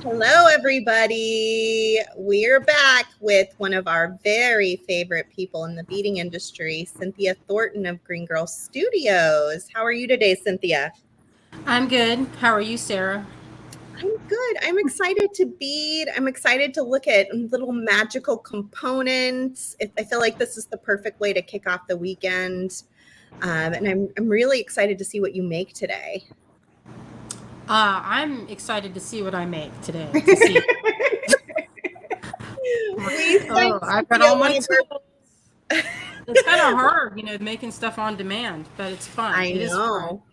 Hello, everybody. We're back with one of our very favorite people in the beading industry, Cynthia Thornton of Green Girl Studios. How are you today, Cynthia? I'm good. How are you, Sarah? I'm good. I'm excited to bead. I'm excited to look at little magical components. I feel like this is the perfect way to kick off the weekend. And I'm really excited to see what you make today. I'm excited to see what I make today. To see, We sent I've got Cynthia all one my of tools. her. It's kind of hard, making stuff on demand, but it's fun. I It is fun. know.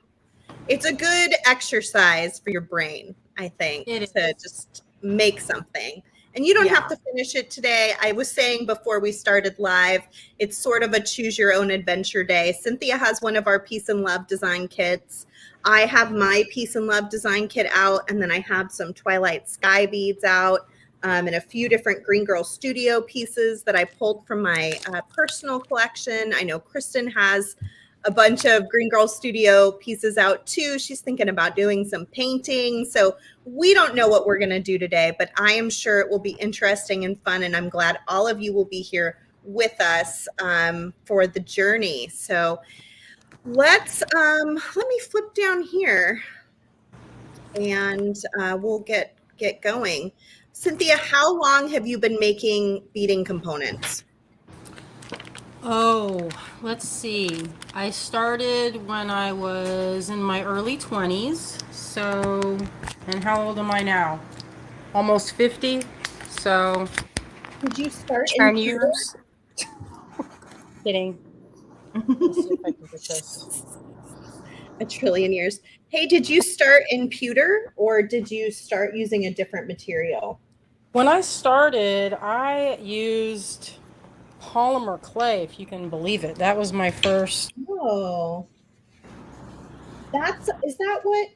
It's a good exercise for your brain, I think, It to is. just make something. And you don't have Yeah. to finish it today. I was saying before we started live, it's sort of a choose your own adventure day. Cynthia has one of our Peace and Love design kits. I have my Peace and Love design kit out, and then I have some Twilight Sky beads out. And a few different Green Girl Studio pieces that I pulled from my personal collection. I know Kristen has a bunch of Green Girl Studio pieces out too. She's thinking about doing some painting. So we don't know what we're going to do today, but I am sure it will be interesting and fun. And I'm glad all of you will be here with us for the journey. So let me flip down here and we'll get going. Cynthia, how long have you been making beading components? Oh, let's see. I started when I was in my early 20s. So, and how old am I now? Almost 50. So, Did you start in 10 pewter? years. Kidding. Let's see if I can get this. A trillion years. Hey, did you start in pewter or did you start using a different material? When I started, I used polymer clay, if you can believe it. That was my first. Oh, is that what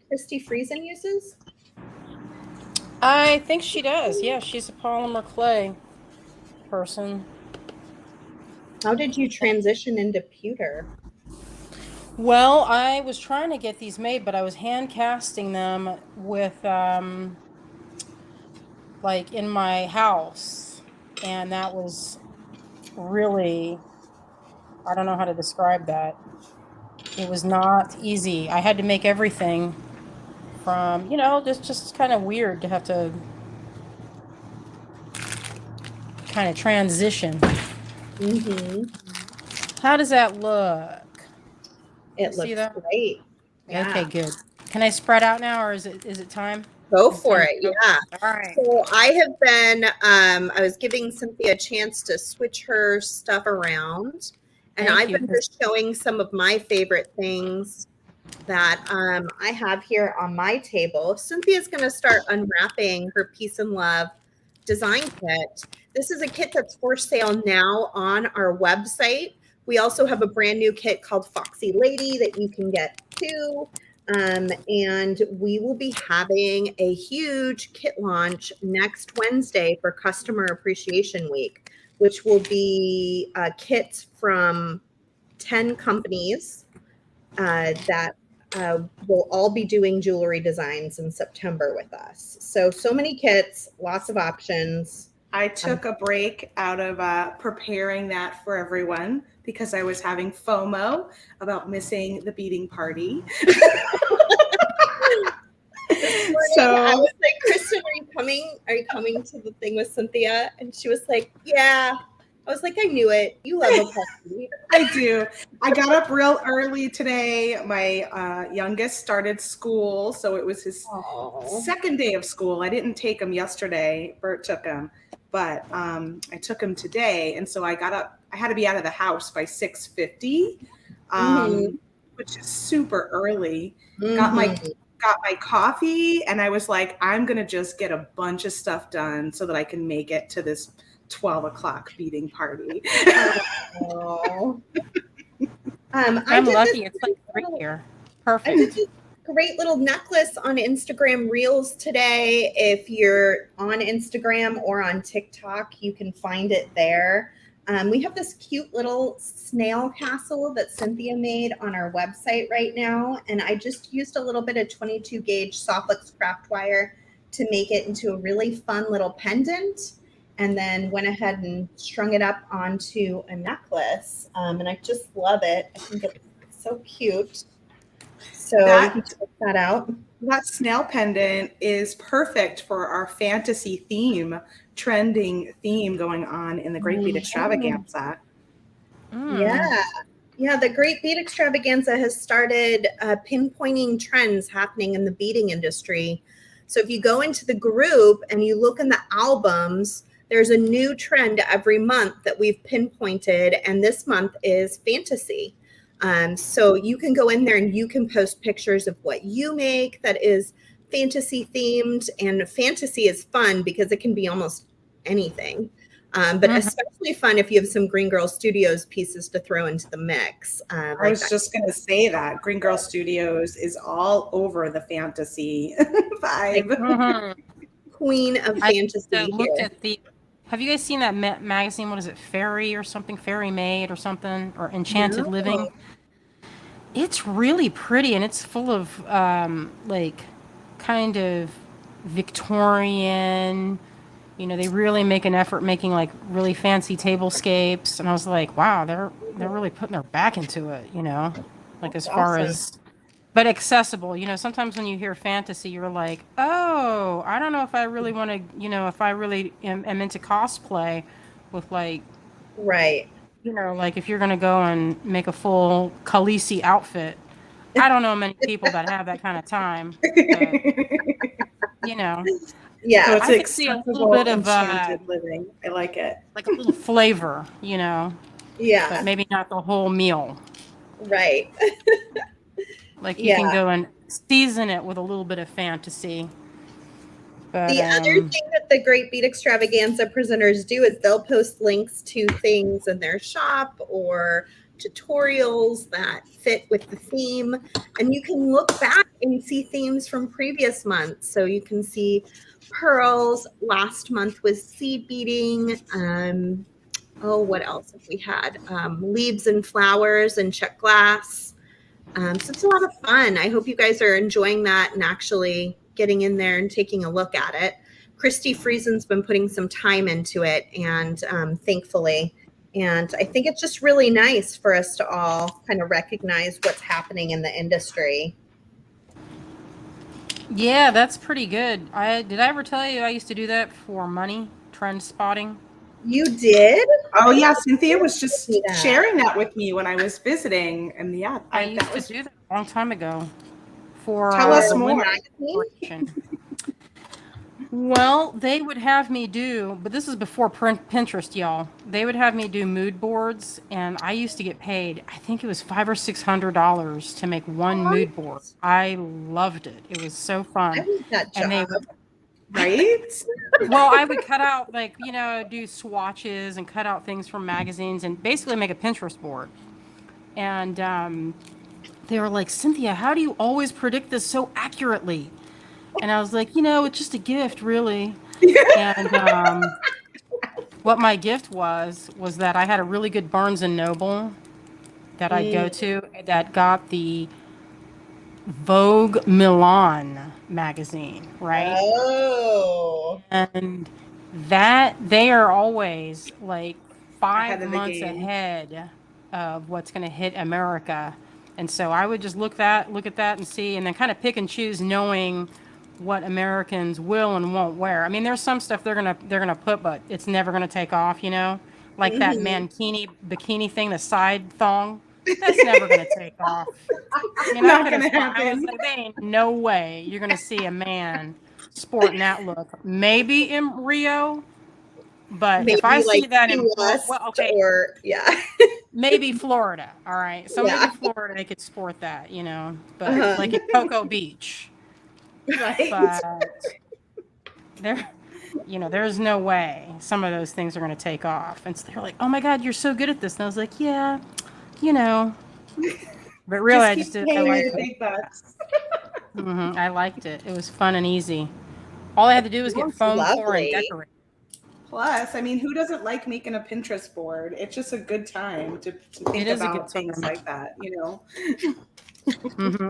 Christy Friesen uses? I think she does. Yeah, she's a polymer clay person. How did you transition into pewter? Well, I was trying to get these made, but I was hand casting them with, like, in my house. And that was really, I don't know how to describe that. It was not easy. I had to make everything from, just kind of weird to have to kind of transition. Mm-hmm. How does that look? You It see looks that? great. Okay, Yeah. good. Can I spread out now, or is it time? Go Is it for time to it. go? Yeah. All right. So I have been, I was giving Cynthia a chance to switch her stuff around, and Thank I've you. been 'Cause just showing some of my favorite things that I have here on my table. Cynthia's going to start unwrapping her Peace and Love design kit. This is a kit that's for sale now on our website. We also have a brand new kit called Foxy Lady that you can get too. And we will be having a huge kit launch next Wednesday for Customer Appreciation Week, which will be kits from 10 companies that will all be doing jewelry designs in September with us. So many kits, lots of options. I took a break out of preparing that for everyone because I was having FOMO about missing the beading party. This morning, I So was like, Kristen, are you coming? Are you coming to the thing with Cynthia? And she was like, yeah. I was like, I knew it. You love a party. I do. I got up real early today. My youngest started school, so it was his Oh. second day of school. I didn't take him yesterday. Bert took him, but I took him today, and so I got up. I had to be out of the house by 6:50, Mm-hmm. which is super early. Got my Mm-hmm. got my coffee, and I was like, I'm gonna just get a bunch of stuff done so that I can make it to this 12 o'clock beading party. Oh. I I'm did this lucky. It's like great three little here. I did Perfect. this great little necklace on Instagram Reels today. If you're on Instagram or on TikTok, you can find it there. We have this cute little snail castle that Cynthia made on our website right now. And I just used a little bit of 22 gauge Softlex craft wire to make it into a really fun little pendant, and then went ahead and strung it up onto a necklace. And I just love it. I think it's so cute. So we can check that out. That snail pendant is perfect for our fantasy theme, trending theme going on in the Great Bead Extravaganza. Yeah, the Great Bead Extravaganza has started pinpointing trends happening in the beading industry. So if you go into the group and you look in the albums, there's a new trend every month that we've pinpointed, and this month is fantasy. So you can go in there and you can post pictures of what you make that is fantasy themed, and fantasy is fun because it can be almost anything. But especially fun if you have some Green Girl Studios pieces to throw into the mix. I was just going to say that Green Girl Studios is all over the fantasy vibe. Queen of fantasy. I looked at have you guys seen that magazine? What is it? Fairy or something? Fairy Maid or something? Or Enchanted Living? It's really pretty, and it's full of like kind of Victorian. You know, they really make an effort making like really fancy tablescapes, and I was like, wow, they're really putting their back into it. You know, like as far as, but accessible. You know, sometimes when you hear fantasy, you're like, oh, I don't know if I really want to. You know, if I really am into cosplay with like, right. You know, like if you're going to go and make a full Khaleesi outfit, I don't know many people that have that kind of time. But, you know. Yeah. So it's I could see a little bit of enchanted living. I like it. Like a little flavor, you know. Yeah. But maybe not the whole meal. Right. Like you can go and season it with a little bit of fantasy. But, the other thing that the Great Bead Extravaganza presenters do is they'll post links to things in their shop or tutorials that fit with the theme. And you can look back and see themes from previous months. So you can see pearls. Last month was seed beading. What else have we had? Leaves and flowers and check glass. So it's a lot of fun. I hope you guys are enjoying that and actually getting in there and taking a look at it. Christy Friesen's been putting some time into it, and thankfully. And I think it's just really nice for us to all kind of recognize what's happening in the industry. Yeah, that's pretty good. Did I ever tell you I used to do that for money, trend spotting? You did? Oh yeah, Cynthia was just sharing that with me when I was visiting, and yeah, I used to do that a long time ago. Tell us more. Well, they would have me do, but this is before Pinterest, y'all. They would have me do mood boards, and I used to get paid. I think it was $500 or $600 to make one mood board. I loved it. It was so fun. I need that job. And they would, right? well, I would cut out do swatches and cut out things from magazines and basically make a Pinterest board. And they were like, Cynthia, how do you always predict this so accurately? And I was like, it's just a gift, really. And what my gift was that I had a really good Barnes & Noble that I'd go to that got the Vogue Milan magazine, right? Oh. And that they are always like 5 months ahead of what's going to hit America. And so I would just look at that and see, and then kind of pick and choose, knowing what Americans will and won't wear. I mean, there's some stuff they're gonna put, but it's never gonna take off, like that mankini bikini thing, the side thong. That's never gonna take off. Not gonna happen. I was like, there ain't no way you're gonna see a man sporting that look. Maybe in Rio, but maybe if I see that in maybe Florida. All right, so maybe Florida they could sport that, but like in Cocoa Beach. Right. But there's no way some of those things are going to take off. And so they're like, oh my God, you're so good at this. And I was like, yeah, but really I just did. I liked it. I liked it. It was fun and easy. All I had to do was get foam core and decorate. Plus, I mean, who doesn't like making a Pinterest board? It's just a good time to think about things like that,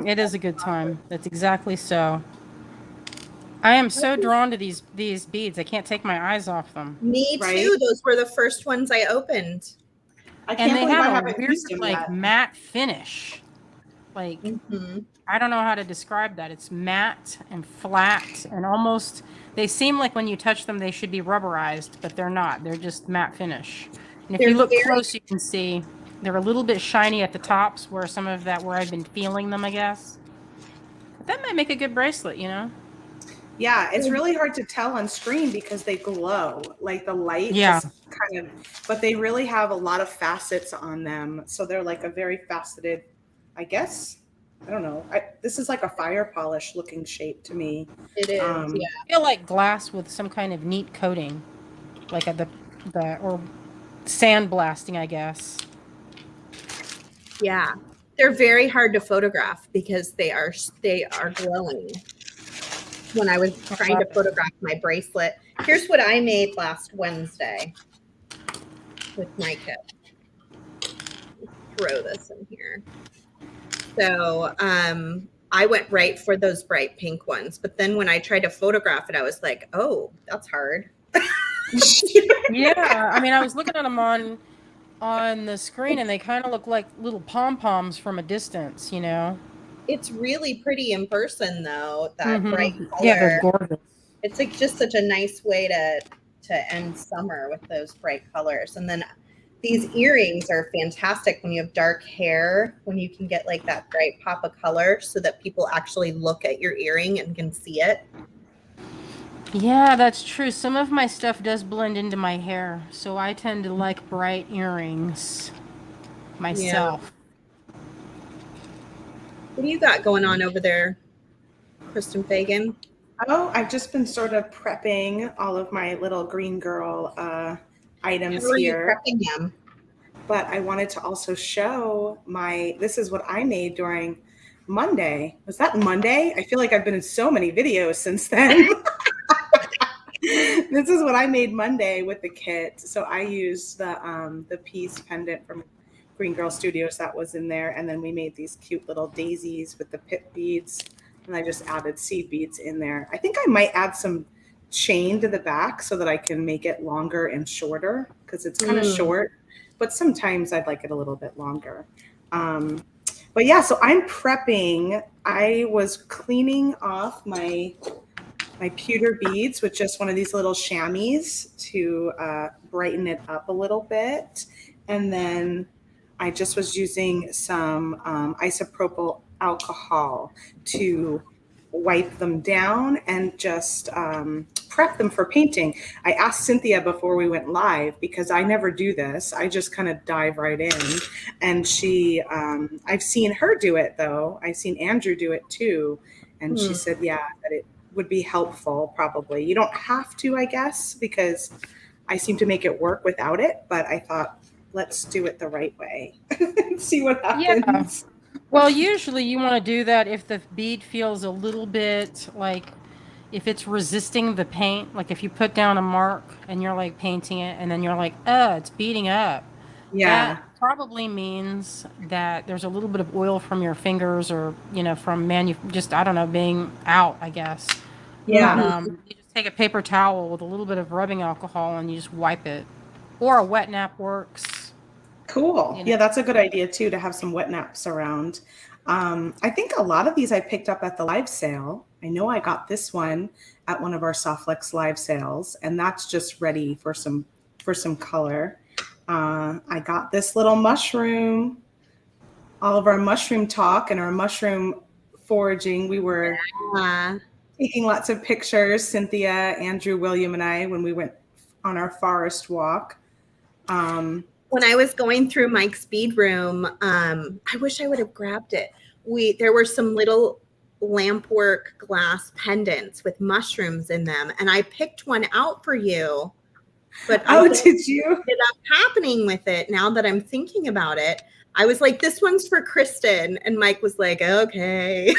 It is a good time. That's exactly so. I am so drawn to these beads. I can't take my eyes off them. Me Right? too. Those were the first ones I opened. I And can't they believe I have a haven't weird used them like yet. matte finish. Like Mhm. I don't know how to describe that. It's matte and flat and almost, they seem like when you touch them they should be rubberized, but they're not. They're just matte finish. And if They're you look very close you can see they're a little bit shiny at the tops where some of that where I've been feeling them, I guess. But that might make a good bracelet, you know? Yeah, it's really hard to tell on screen because they glow. Like the light Yeah. just kind of, but they really have a lot of facets on them. So they're like a very faceted, I guess. I don't know. This is like a fire polish looking shape to me. It is, yeah. I feel like glass with some kind of neat coating. Like at the or sandblasting, I guess. Yeah. They're very hard to photograph because they are glowing. When I was trying to photograph my bracelet, here's what I made last Wednesday with my kit. Throw this in here. So I went right for those bright pink ones, but then when I tried to photograph it, I was like, oh, that's hard. Yeah, I mean, I was looking at them on the screen, and they kind of look like little pom poms from a distance, you know. It's really pretty in person, though. That bright color. Yeah, they're gorgeous. It's like just such a nice way to end summer with those bright colors. And then these earrings are fantastic when you have dark hair, when you can get like that bright pop of color so that people actually look at your earring and can see it. Yeah, that's true. Some of my stuff does blend into my hair, so I tend to like bright earrings myself. What do you got going on over there, Kristen Fagan? Oh, I've just been sort of prepping all of my little green girl items How are you here. prepping them? But I wanted to also show this is what I made during Monday. Was that Monday? I feel like I've been in so many videos since then. This is what I made Monday with the kit. So I used the piece pendant from Green Girl Studios that was in there. And then we made these cute little daisies with the pip beads. And I just added seed beads in there. I think I might add some chain to the back so that I can make it longer and shorter because it's kind of short. But sometimes I'd like it a little bit longer. But yeah, so I'm prepping. I was cleaning off my pewter beads with just one of these little chamois to brighten it up a little bit. And then I just was using some isopropyl alcohol to wipe them down and just prep them for painting. I asked Cynthia before we went live because I never do this. I just kind of dive right in. And she, I've seen her do it though. I've seen Andrew do it too. And she said, yeah, that it would be helpful probably. You don't have to, I guess, because I seem to make it work without it. But I thought, let's do it the right way. See what happens. Yeah. Well, usually you want to do that if the bead feels a little bit like if it's resisting the paint, like if you put down a mark and you're like painting it and then you're like, it's beading up. Yeah. That probably means that there's a little bit of oil from your fingers or, you know, from just, I don't know, being out, I guess. Yeah. You just take a paper towel with a little bit of rubbing alcohol and you just wipe it. Or a wet nap works. Cool. You know. Yeah, that's a good idea too, to have some wet naps around. I think a lot of these I picked up at the live sale. I know I got this one at one of our Softlex live sales, and that's just ready for some color. I got this little mushroom. All of our mushroom talk and our mushroom foraging, we were taking lots of pictures, Cynthia, Andrew, William, and I, when we went on our forest walk. When I was going through Mike's bead room, I wish I would have grabbed it. There were some little lampwork glass pendants with mushrooms in them, and I picked one out for you. But did you? What ended up happening with it, now that I'm thinking about it, I was like, this one's for Kristen, and Mike was like, okay.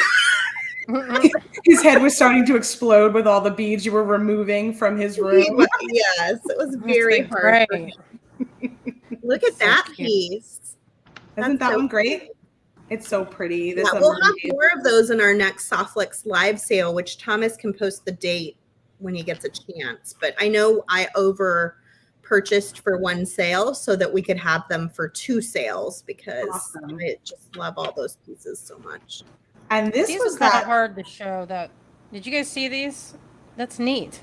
His head was starting to explode with all the beads you were removing from his room. Yes, it was very hard for him. Look at that piece. Isn't that one great? It's so pretty. Yeah, This is a we'll have mermaid. more of those in our next Softflex live sale, which Thomas can post the date when he gets a chance. But I know I over purchased for one sale so that we could have them for 2 sales because Awesome. I just love all those pieces so much. And this These was are kind of that. hard to show. That did you guys see these? That's neat.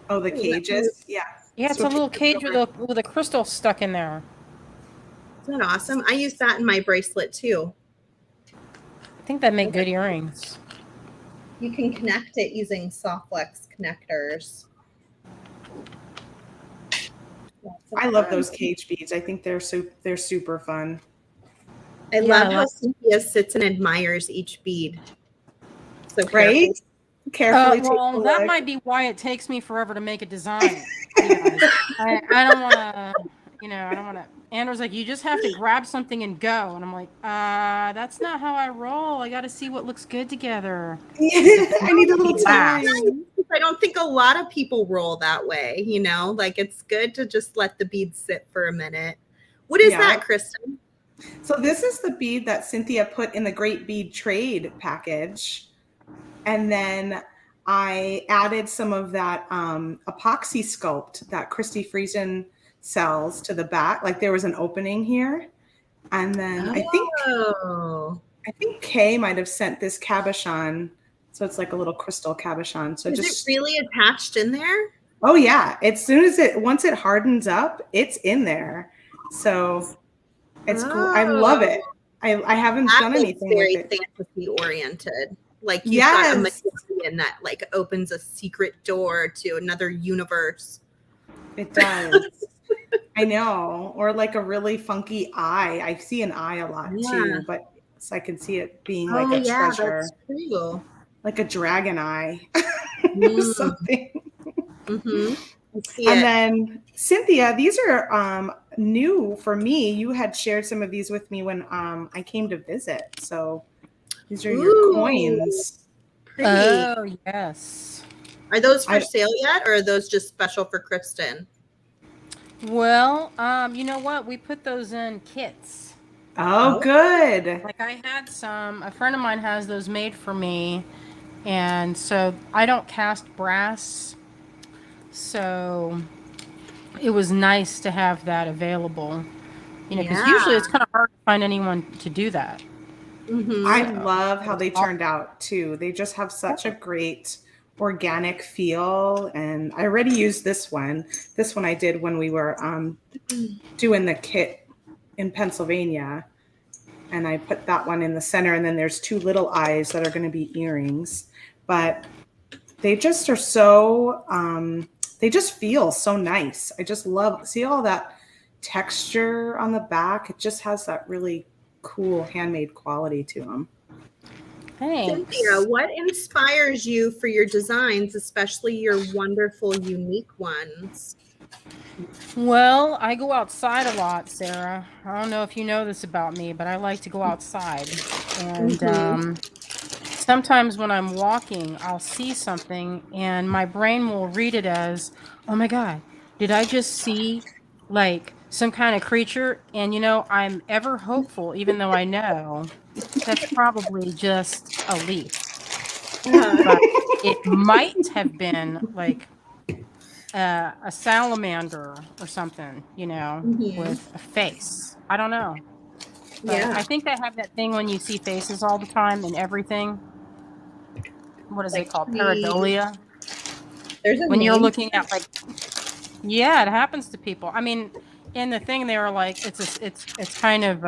Oh, the cages. Yeah. Yeah, it's a little cage with a crystal stuck in there. Isn't that awesome? I use that in my bracelet too. I think that make good earrings. You can connect it using Softflex connectors. I love those cage beads. I think they're super fun. I Yeah, love how Cynthia sits and admires each bead. So Right? Carefully. Well, that might be why it takes me forever to make a design. I don't want to, I don't want to. Andrew's like, you just have to grab something and go. And I'm like, that's not how I roll. I got to see what looks good together. I need a little time. I don't think a lot of people roll that way, like it's good to just let the beads sit for a minute. What is that, Kristen? So this is the bead that Cynthia put in the Great Bead Trade package. And then I added some of that epoxy sculpt that Christy Friesen sells to the back. Like there was an opening here. And then I think Kay might have sent this cabochon. So it's like a little crystal cabochon. So is it really attached in there? Oh yeah. Once it hardens up, it's in there. So it's cool. I love it. I haven't done anything with it. Very fantasy oriented. Like you've got a medallion that like opens a secret door to another universe. It does. I know. Or like a really funky eye. I see an eye a lot too, but so I can see it being like a treasure. That's true. Like a dragon eye or something. Mm-hmm. And then Cynthia, these are new for me. You had shared some of these with me when I came to visit. So these are your coins. Pretty. Oh, yes. Are those for sale yet, or are those just special for Kristen? Well, you know what? We put those in kits. Oh, good. Like I had a friend of mine has those made for me. And so I don't cast brass. So it was nice to have that available. Because usually it's kind of hard to find anyone to do that. Mm-hmm. I love how they turned out too. They just have such a great organic feel. And I already used this one. This one I did when we were doing the kit in Pennsylvania. And I put that one in the center. And then there's 2 little eyes that are going to be earrings. But they just are so, they just feel so nice. I just see all that texture on the back. It just has that really cool handmade quality to them. Thanks. Cynthia, what inspires you for your designs, especially your wonderful, unique ones? Well, I go outside a lot, Sarah. I don't know if you know this about me, but I like to go outside. And sometimes when I'm walking, I'll see something and my brain will read it as, oh my God, did I just see like some kind of creature? And I'm ever hopeful, even though I know that's probably just a leaf. But it might have been like a salamander or something, with a face. I don't know. But I think they have that thing when you see faces all the time and everything. What is it called? Pareidolia. When you're looking at yeah, it happens to people. I mean, in the thing they were like, it's kind of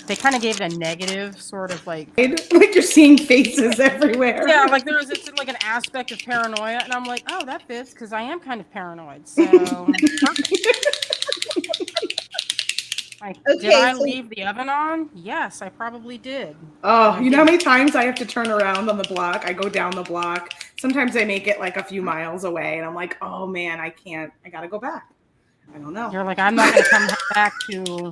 they kind of gave it a negative sort of like you're seeing faces everywhere. Yeah, like it's like an aspect of paranoia, and I'm like, oh, that fits because I am kind of paranoid. So did I leave the oven on? Yes, I probably did. Oh, you know how many times I have to turn around on the block? I go down the block. Sometimes I make it like a few miles away, and I'm like, oh man, I can't. I gotta go back. I don't know. You're like, I'm not gonna come back to.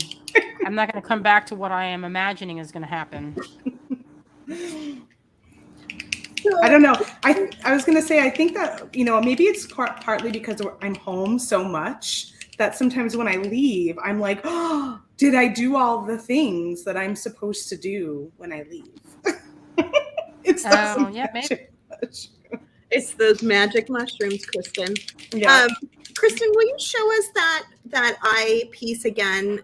I'm not gonna come back to what I am imagining is gonna happen. I don't know. I was gonna say I think that maybe it's partly because I'm home so much that sometimes when I leave, I'm like, oh, did I do all the things that I'm supposed to do when I leave? It's those Yeah, maybe. magic mushrooms. It's those magic mushrooms, Kristen. Yeah. Kristen, will you show us that eye piece again?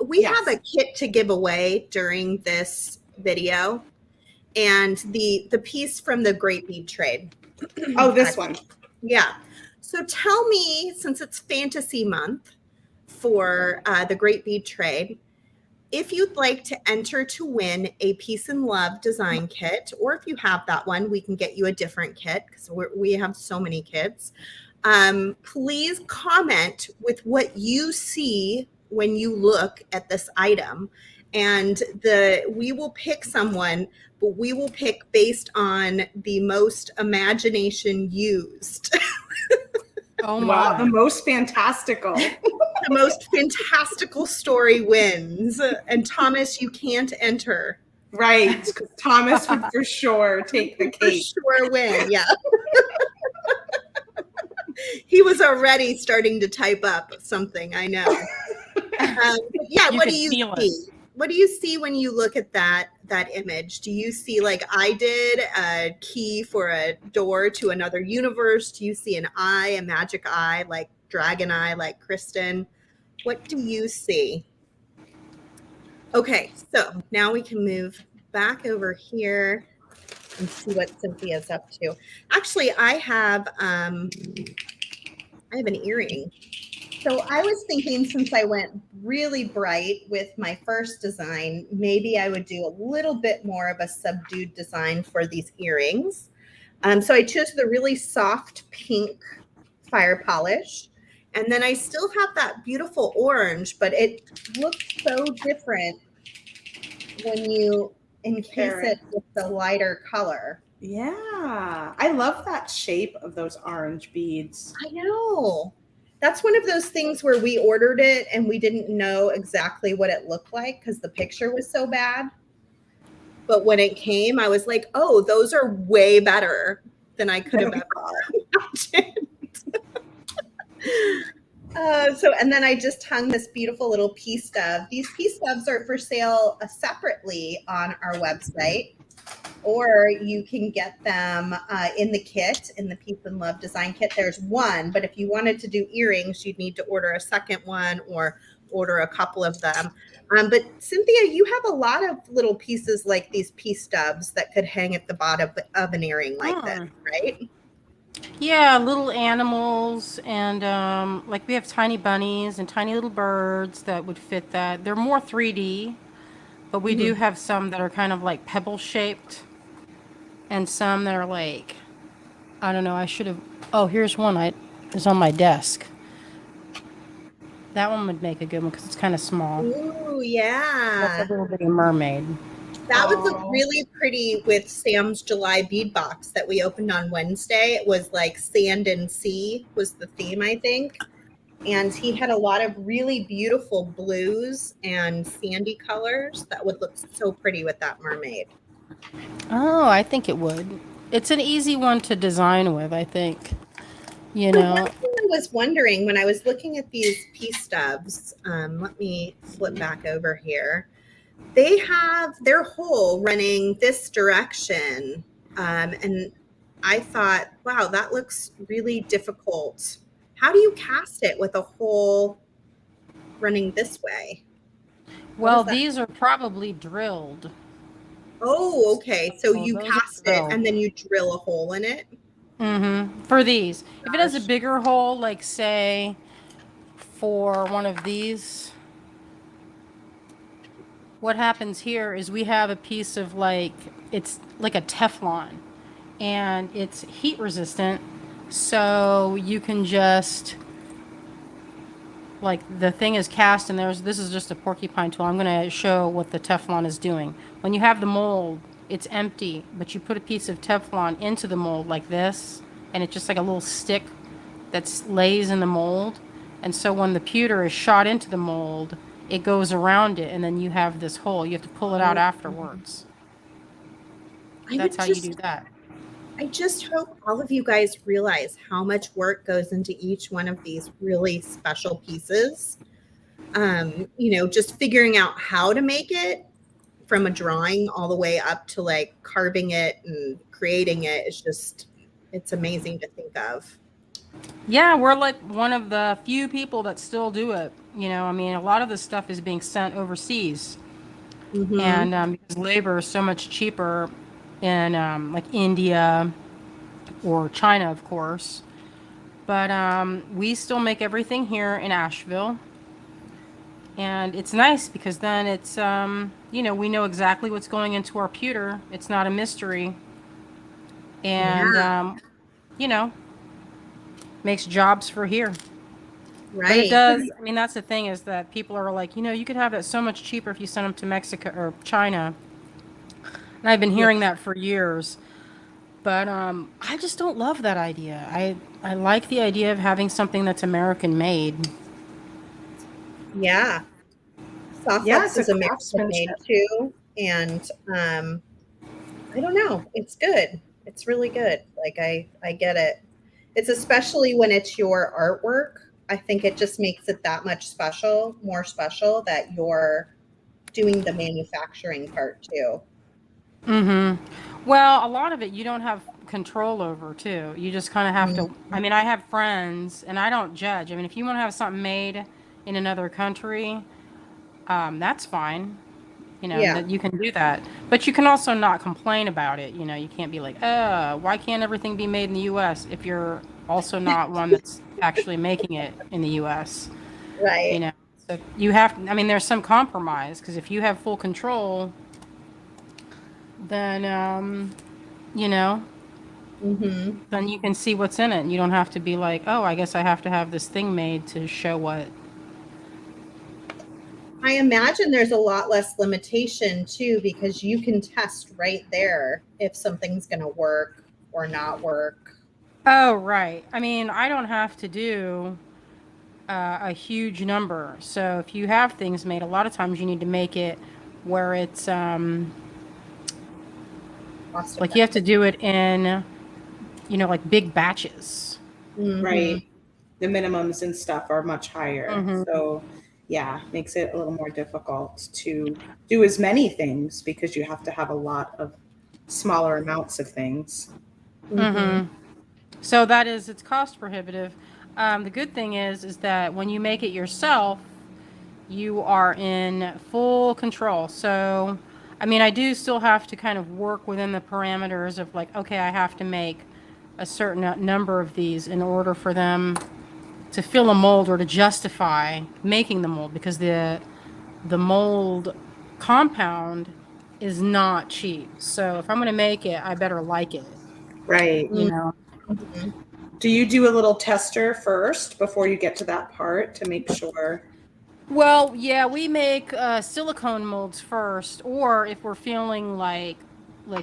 We have a kit to give away during this video, and the piece from the Great Bead Trade. Oh, this one. Yeah. So tell me, since it's Fantasy Month for the Great Bead Trade, if you'd like to enter to win a Peace and Love design kit, or if you have that one, we can get you a different kit because we have so many kits. Please comment with what you see when you look at this item, and we will pick someone, but we will pick based on the most imagination used. Oh my. Wow, the most fantastical. The most fantastical story wins. And Thomas, you can't enter. Right. Thomas would for sure take the cake. For sure win, yeah. He was already starting to type up something, I know. Yeah, what do you see? What do you see when you look at that image? Do you see, like I did, a key for a door to another universe? Do you see an eye, a magic eye, like dragon eye, like Kristen? What do you see? Okay, so now we can move back over here and see what Cynthia's up to. Actually, I have an earring. So I was thinking, since I went really bright with my first design, maybe I would do a little bit more of a subdued design for these earrings. So I chose the really soft pink fire polish. And then I still have that beautiful orange, but it looks so different when you encase it with the lighter color. Yeah, I love that shape of those orange beads. I know. That's one of those things where we ordered it and we didn't know exactly what it looked like because the picture was so bad. But when it came, I was like, oh, those are way better than I could have ever imagined. And then I just hung this beautiful little piece stub. These piece stubs are for sale separately on our website, or you can get them in the kit, in the Peace and Love design kit. There's one, but if you wanted to do earrings, you'd need to order a second one or order a couple of them. But Cynthia, you have a lot of little pieces like these piece stubs that could hang at the bottom of an earring like this, right? Yeah, little animals, and like we have tiny bunnies and tiny little birds that would fit that. They're more 3D, but we do have some that are kind of like pebble shaped, and some that are like, I don't know, I should have, oh, here's one is on my desk. That one would make a good one because it's kind of small. Ooh, yeah. That's a little bitty mermaid. That would look really pretty with Sam's July bead box that we opened on Wednesday. It was like sand and sea was the theme, I think. And he had a lot of really beautiful blues and sandy colors that would look so pretty with that mermaid. Oh, I think it would. It's an easy one to design with, I think. You know, one thing I was wondering when I was looking at these piece stubs, let me flip back over here. They have their hole running this direction. And I thought, wow, that looks really difficult. How do you cast it with a hole running this way? Well, these are probably drilled. Oh, okay. So you cast it and then you drill a hole in it? Mm-hmm. For these. If it has a bigger hole, like say for one of these, what happens here is we have a piece of it's like a Teflon, and it's heat resistant, so you can just, like, the thing is cast, and this is just a porcupine tool. I'm going to show what the Teflon is doing. When you have the mold, it's empty, but you put a piece of Teflon into the mold like this, and it's just like a little stick that lays in the mold. And so when the pewter is shot into the mold, it goes around it, and then you have this hole. You have to pull it out afterwards. That's how you do that. I just hope all of you guys realize how much work goes into each one of these really special pieces. Just figuring out how to make it from a drawing all the way up to like carving it and creating it is just, it's amazing to think of. Yeah, we're like one of the few people that still do it. I mean, a lot of this stuff is being sent overseas, Mm-hmm. and because labor is so much cheaper in like India or China, of course. But we still make everything here in Asheville, and it's nice because then it's we know exactly what's going into our pewter. It's not a mystery, and Yeah, you know, makes jobs for here. But it right. does. I mean, that's the thing is that people are like, you could have that so much cheaper if you send them to Mexico or China. And I've been Yeah. hearing that for years. But I just don't love that idea. I like the idea of having something that's American made. Yeah. Yeah, Softex it's a is American made craftsmanship. too. And I don't know. It's good. It's really good. Like I get it. It's especially when it's your artwork. I think it just makes it that much more special that you're doing the manufacturing part too. Mm-hmm. Well, a lot of it you don't have control over too. You just kind of have to. I mean, I have friends, and I don't judge. I mean, if you want to have something made in another country, that's fine. Yeah. That you can do that. But you can also not complain about it. You can't be like, why can't everything be made in the U.S. if you're also not one that's actually making it in the U.S. You Right. know, so you have. I mean, there's some compromise because if you have full control, then you know, Mm-hmm. then you can see what's in it, and you don't have to be like, oh, I guess I have to have this thing made to show what. I imagine there's a lot less limitation too, because you can test right there if something's going to work or not work. Oh, right. I mean, I don't have to do a huge number. So if you have things made, a lot of times you need to make it where it's Cost like you have to effective. do it in, like big batches. Mm-hmm. Right. The minimums and stuff are much higher. Mm-hmm. So, yeah, makes it a little more difficult to do as many things because you have to have a lot of smaller amounts of things. Mm-hmm. Mm-hmm. So it's cost prohibitive. The good thing is that when you make it yourself, you are in full control. So, I mean, I do still have to kind of work within the parameters of like, okay, I have to make a certain number of these in order for them to fill a mold or to justify making the mold because the mold compound is not cheap. So if I'm going to make it, I better like it, Right. you know. Mm-hmm. Do you do a little tester first before you get to that part to make sure? Well, yeah, we make silicone molds first, or if we're feeling like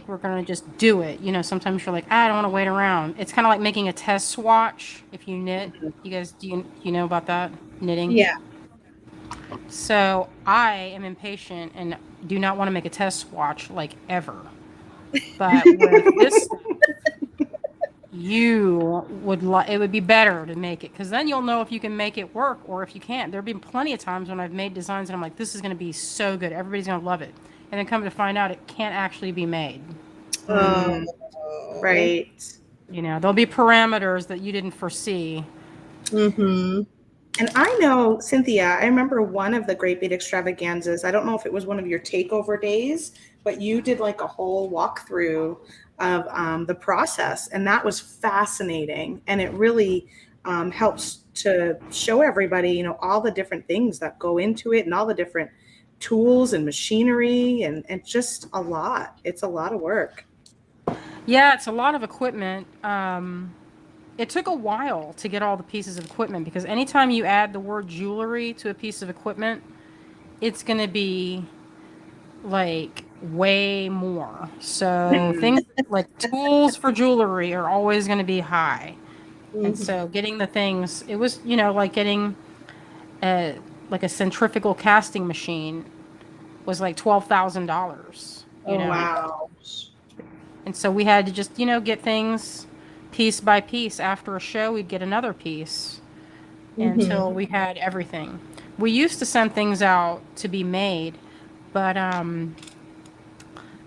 we're gonna just do it, sometimes you're like, I don't want to wait around. It's kind of like making a test swatch if you knit. You guys, do you know about that knitting? Yeah. So I am impatient and do not want to make a test swatch like ever. But with this stuff, it would be better to make it because then you'll know if you can make it work or if you can't. There have been plenty of times when I've made designs and I'm like, this is going to be so good, everybody's going to love it, and then come to find out it can't actually be made. Mm, Oh. right. There'll be parameters that you didn't foresee. Mm-hmm. And I know, Cynthia, I remember one of the Great Bead extravaganzas. I don't know if it was one of your takeover days, but you did like a whole walkthrough of the process. And that was fascinating. And it really helps to show everybody, all the different things that go into it and all the different tools and machinery and just a lot. It's a lot of work. Yeah, it's a lot of equipment. It took a while to get all the pieces of equipment because anytime you add the word jewelry to a piece of equipment, it's going to be like way more. So things like tools for jewelry are always going to be high. And Mm-hmm. so getting the things, it was, like getting like a centrifugal casting machine was like $12,000, Oh my Wow. gosh. And so we had to just, get things piece by piece. After a show, we'd get another piece until we had everything. We used to send things out to be made, but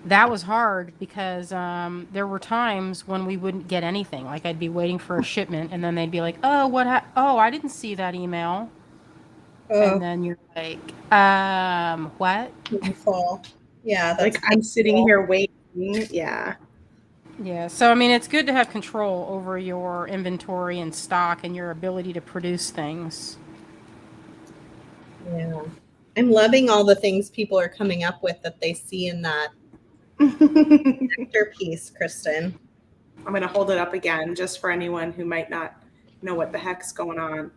that was hard because there were times when we wouldn't get anything. Like I'd be waiting for a shipment, and then they'd be like, "Oh, oh, I didn't see that email." And then you're like, what? Painful. Yeah, that's like I'm sitting here waiting. Yeah. Yeah. So I mean, it's good to have control over your inventory and stock and your ability to produce things. Yeah. I'm loving all the things people are coming up with that they see in that nectar piece, Kristen. I'm going to hold it up again just for anyone who might not know what the heck's going on.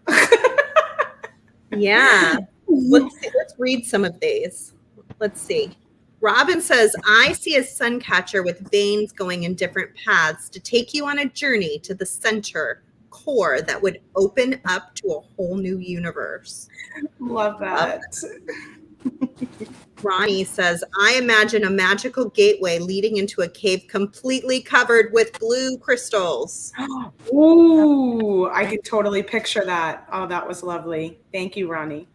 Yeah. Let's read some of these. Let's see. Robin says, I see a sun catcher with veins going in different paths to take you on a journey to the center core that would open up to a whole new universe. Love that. Ronnie says, I imagine a magical gateway leading into a cave completely covered with blue crystals. Ooh, I could totally picture that. Oh, that was lovely. Thank you, Ronnie.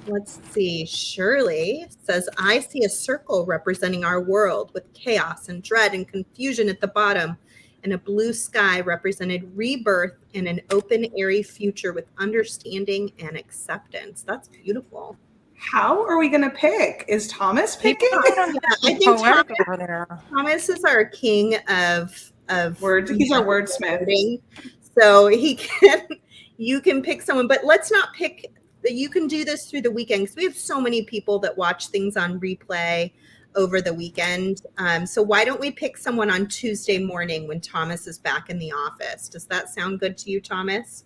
Let's see. Shirley says, I see a circle representing our world with chaos and dread and confusion at the bottom, and a blue sky represented rebirth and an open, airy future with understanding and acceptance. That's beautiful. How are we going to pick? Is Thomas picking? I think Thomas is our king of words. He's our wordsmith. So you can pick someone, but let's not pick. You can do this through the weekend because we have so many people that watch things on replay over the weekend. So why don't we pick someone on Tuesday morning when Thomas is back in the office? Does that sound good to you, Thomas?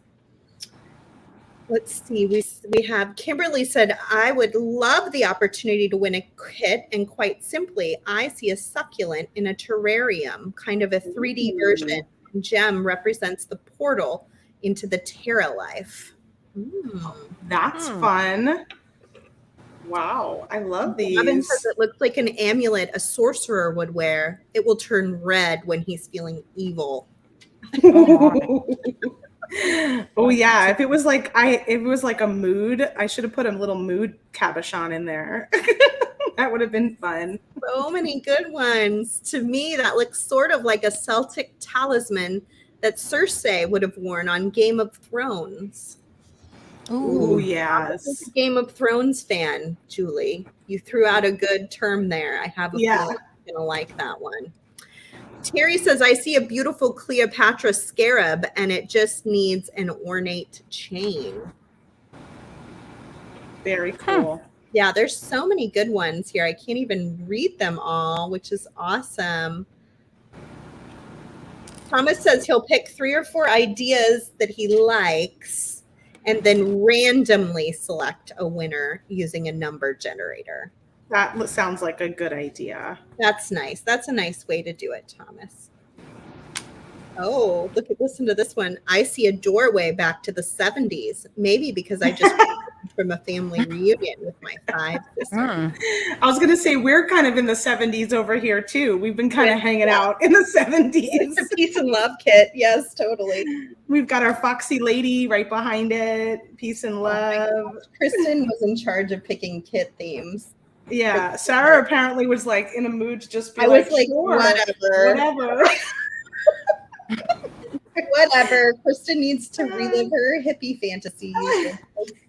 Let's see. We have Kimberly said, I would love the opportunity to win a kit. And quite simply, I see a succulent in a terrarium, kind of a 3D version. And Gem represents the portal into the Terra life. That's fun. Wow, I love these. Robin says it looks like an amulet a sorcerer would wear. It will turn red when he's feeling evil. Oh yeah, if it was like a mood, I should have put a little mood cabochon in there. That would have been fun. So many good ones. To me, that looks sort of like a Celtic talisman that Cersei would have worn on Game of Thrones. Ooh, yes. I'm a Game of Thrones fan, Julie. You threw out a good term there. I have a feeling you're gonna like that one. Terry says, I see a beautiful Cleopatra scarab and it just needs an ornate chain. Very cool. Yeah, there's so many good ones here. I can't even read them all, which is awesome. Thomas says he'll pick 3 or 4 ideas that he likes and then randomly select a winner using a number generator. That sounds like a good idea. That's nice. That's a nice way to do it, Thomas. Oh, listen to this one. I see a doorway back to the 70s. Maybe because I just from a family reunion with my 5 sisters. I was going to say, we're kind of in the 70s over here too. We've been kind of hanging out in the 70s. It's a peace and love kit. Yes, totally. We've got our foxy lady right behind it. Peace and love. Kristen was in charge of picking kit themes. Yeah, Sarah apparently was like in a mood to just be sure, whatever. Whatever. Kristen needs to relive her hippie fantasies.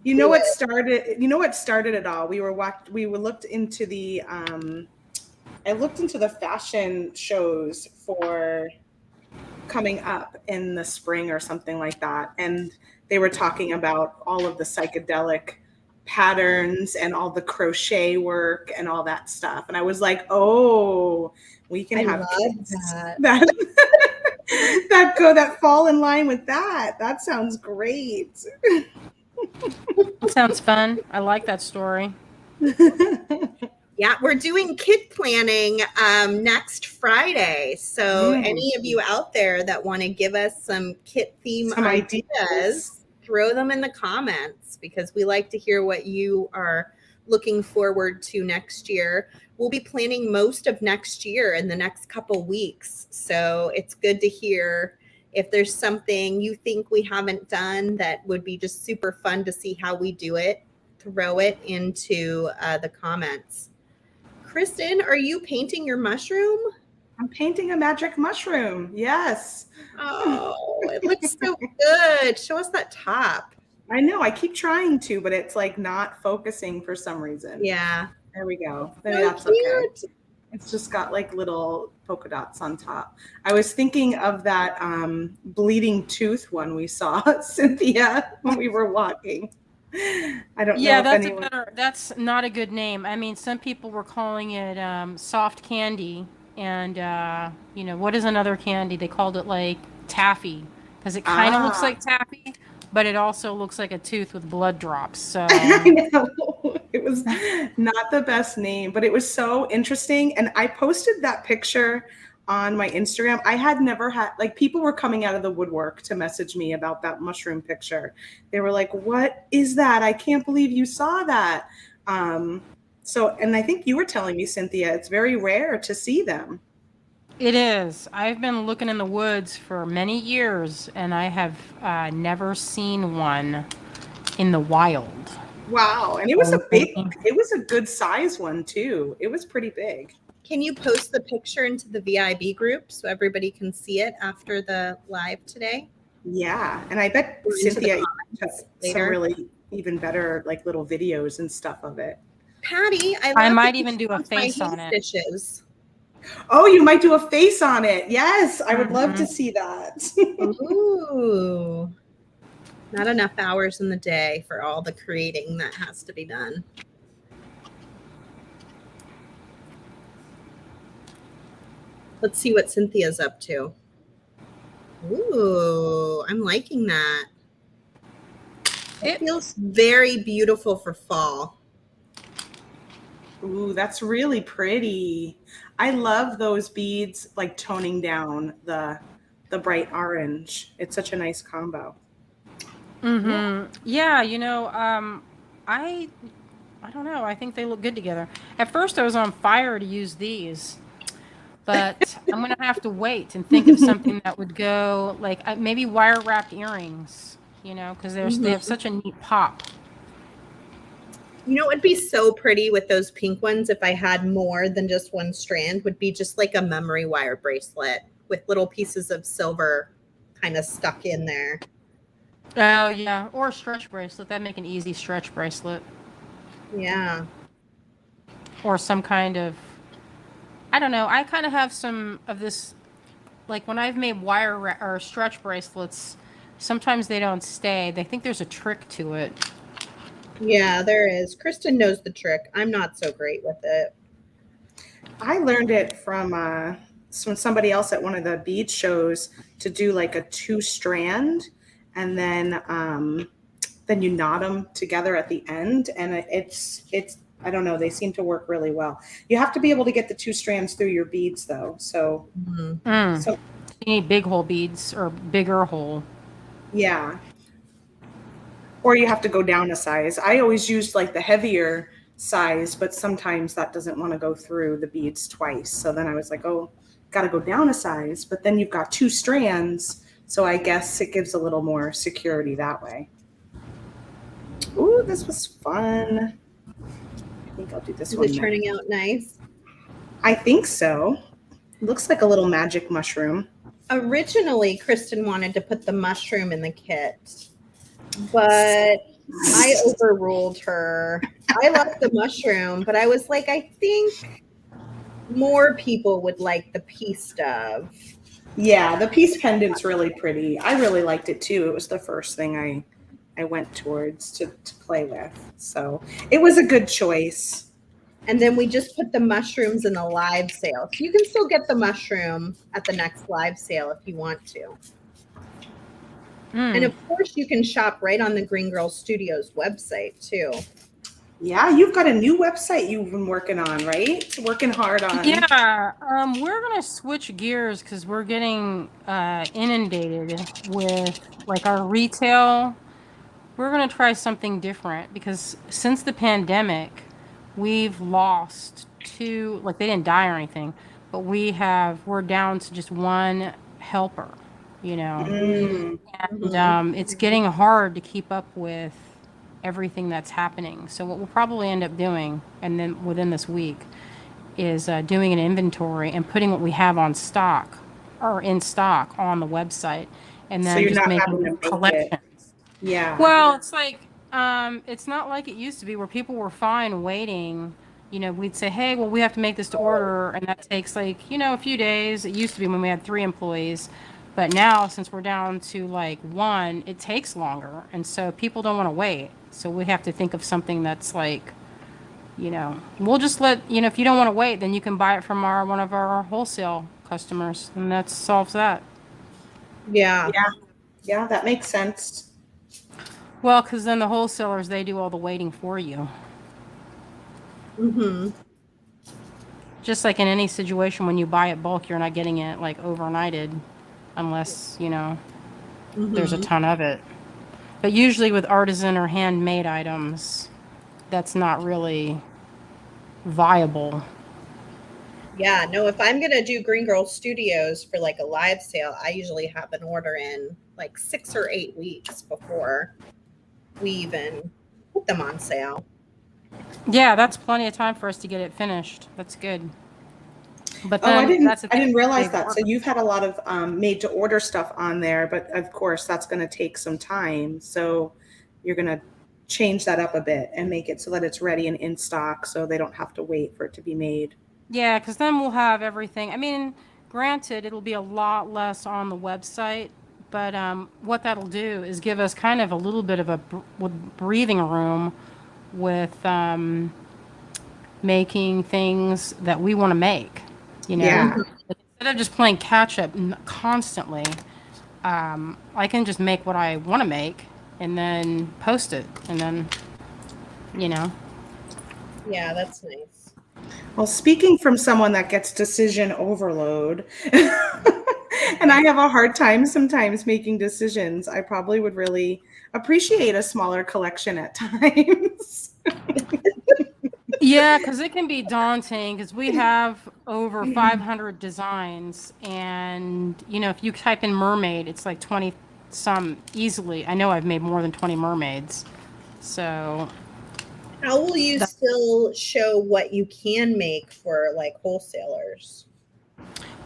You know what started it all? We looked into the I looked into the fashion shows for coming up in the spring or something like that, and they were talking about all of the psychedelic patterns and all the crochet work and all that stuff, and I was like, oh, we can have that fall in line with that. That sounds great. That sounds fun. I like that story. Yeah, we're doing kit planning next Friday. So any of you out there that want to give us some kit theme ideas, throw them in the comments because we like to hear what you are looking forward to next year. we'll be planning most of next year in the next couple weeks. So it's good to hear if there's something you think we haven't done that would be just super fun to see how we do it, throw it into the comments. Kristen, are you painting your mushroom? I'm painting a magic mushroom. Yes. Oh, it looks so good. Show us that top. I know. I keep trying to, but it's like not focusing for some reason. Yeah. There we go. Maybe So that's cute. okay. It's just got like little polka dots on top. I was thinking of that bleeding tooth one we saw, Cynthia, when we were walking. I don't know if anyone. That's not a good name. I mean, some people were calling it soft candy, and what is another candy? They called it like taffy, because it kind of looks like taffy, but it also looks like a tooth with blood drops. So I know. It was not the best name, but it was so interesting. And I posted that picture on my Instagram. I had never had, like, people were coming out of the woodwork to message me about that mushroom picture. They were like, what is that? I can't believe you saw that. And I think you were telling me, Cynthia, it's very rare to see them. it is. I've been looking in the woods for many years, and I have never seen one in the wild. Wow. And it was it was a good size one too. It was pretty big. Can you post the picture into the VIB group so everybody can see it after the live today? Yeah. And I bet Cynthia took some really even better like little videos and stuff of it. Patty, I might even do a face on it. Dishes. Oh, you might do a face on it. Yes, I would love to see that. Ooh. Not enough hours in the day for all the creating that has to be done. Let's see what Cynthia's up to. Ooh, I'm liking that. It feels very beautiful for fall. Ooh, that's really pretty. I love those beads, like toning down the bright orange. It's such a nice combo. Yeah, I don't know. I think they look good together. At first, I was on fire to use these, but I'm gonna have to wait and think of something that would go like maybe wire wrapped earrings. Because they have such a neat pop. You know, it'd be so pretty with those pink ones if I had more than just one strand, would be just like a memory wire bracelet with little pieces of silver kind of stuck in there. Oh, yeah. Or a stretch bracelet. That'd make an easy stretch bracelet. Yeah. Or some kind of, I don't know. I kind of have some of this, like when I've made wire or stretch bracelets, sometimes they don't stay. They think there's a trick to it. Yeah, there is. Kristen knows the trick. I'm not so great with it. I learned it from somebody else at one of the bead shows to do like a 2-strand, and then you knot them together at the end, and it's I don't know, they seem to work really well. You have to be able to get the 2 strands through your beads though. So so you need big hole beads or bigger hole. Yeah. Or you have to go down a size. I always used like the heavier size, but sometimes that doesn't want to go through the beads twice. So then I was like, oh, got to go down a size, but then you've got 2 strands. So I guess it gives a little more security that way. Ooh, this was fun. I think I'll do this one. Is it turning out nice? I think so. It looks like a little magic mushroom. Originally, Kristen wanted to put the mushroom in the kit, but I overruled her. I love the mushroom, but I was like, I think more people would like the piece stuff. Yeah, the piece pendant's really pretty. I really liked it too. It was the first thing I went towards to play with. So it was a good choice. And then we just put the mushrooms in the live sale. So you can still get the mushroom at the next live sale if you want to. And of course, you can shop right on the Green Girl Studios website too. Yeah, you've got a new website you've been working on, right? Working hard on. Yeah, we're gonna switch gears because we're getting inundated with like our retail. We're gonna try something different because since the pandemic, we've lost 2, like they didn't die or anything, but we're down to just one helper, you know. Mm. And Mhm. it's getting hard to keep up with everything that's happening. So what we'll probably end up doing, and then within this week, is doing an inventory and putting what we have on stock or in stock on the website, and So then you're just not making having to new make it. collections. Yeah. Well, it's like it's not like it used to be where people were fine waiting. You know, we'd say, hey, well, we have to make this to order, and that takes like, you know, a few days. It used to be when we had 3 employees, but now since we're down to like 1, it takes longer, and so people don't want to wait. So we have to think of something that's like, you know, we'll just let, you know, if you don't want to wait, then you can buy it from one of our wholesale customers, and that solves that. Yeah. Yeah. Yeah, that makes sense. Well, because then the wholesalers, they do all the waiting for you. Mhm. Just like in any situation, when you buy it bulk, you're not getting it like overnighted unless, you know, there's a Mhm. ton of it. But usually with artisan or handmade items, that's not really viable. Yeah, no, if I'm gonna do Green Girl Studios for like a live sale, I usually have an order in like 6 or 8 weeks before we even put them on sale. Yeah, that's plenty of time for us to get it finished. That's good. But Oh, I then didn't that's the I thing, didn't realize big that. So order. you've had a lot of made to order stuff on there, but of course that's going to take some time. So you're going to change that up a bit and make it so that it's ready and in stock so they don't have to wait for it to be made. Yeah, because then we'll have everything. I mean, granted, it'll be a lot less on the website, but what that'll do is give us kind of a little bit of a breathing room with making things that we want to make, you know? Yeah. Mhm. Like, instead of just playing catch up constantly, I can just make what I want to make and then post it, and then, you know. Yeah, that's nice. Well, speaking from someone that gets decision overload, and I have a hard time sometimes making decisions, I probably would really appreciate a smaller collection at times. Yeah, because it can be daunting because we have over 500 designs. And, you know, if you type in mermaid, it's like 20 some easily. I know I've made more than 20 mermaids. So, How will you that, still show what you can make for like wholesalers?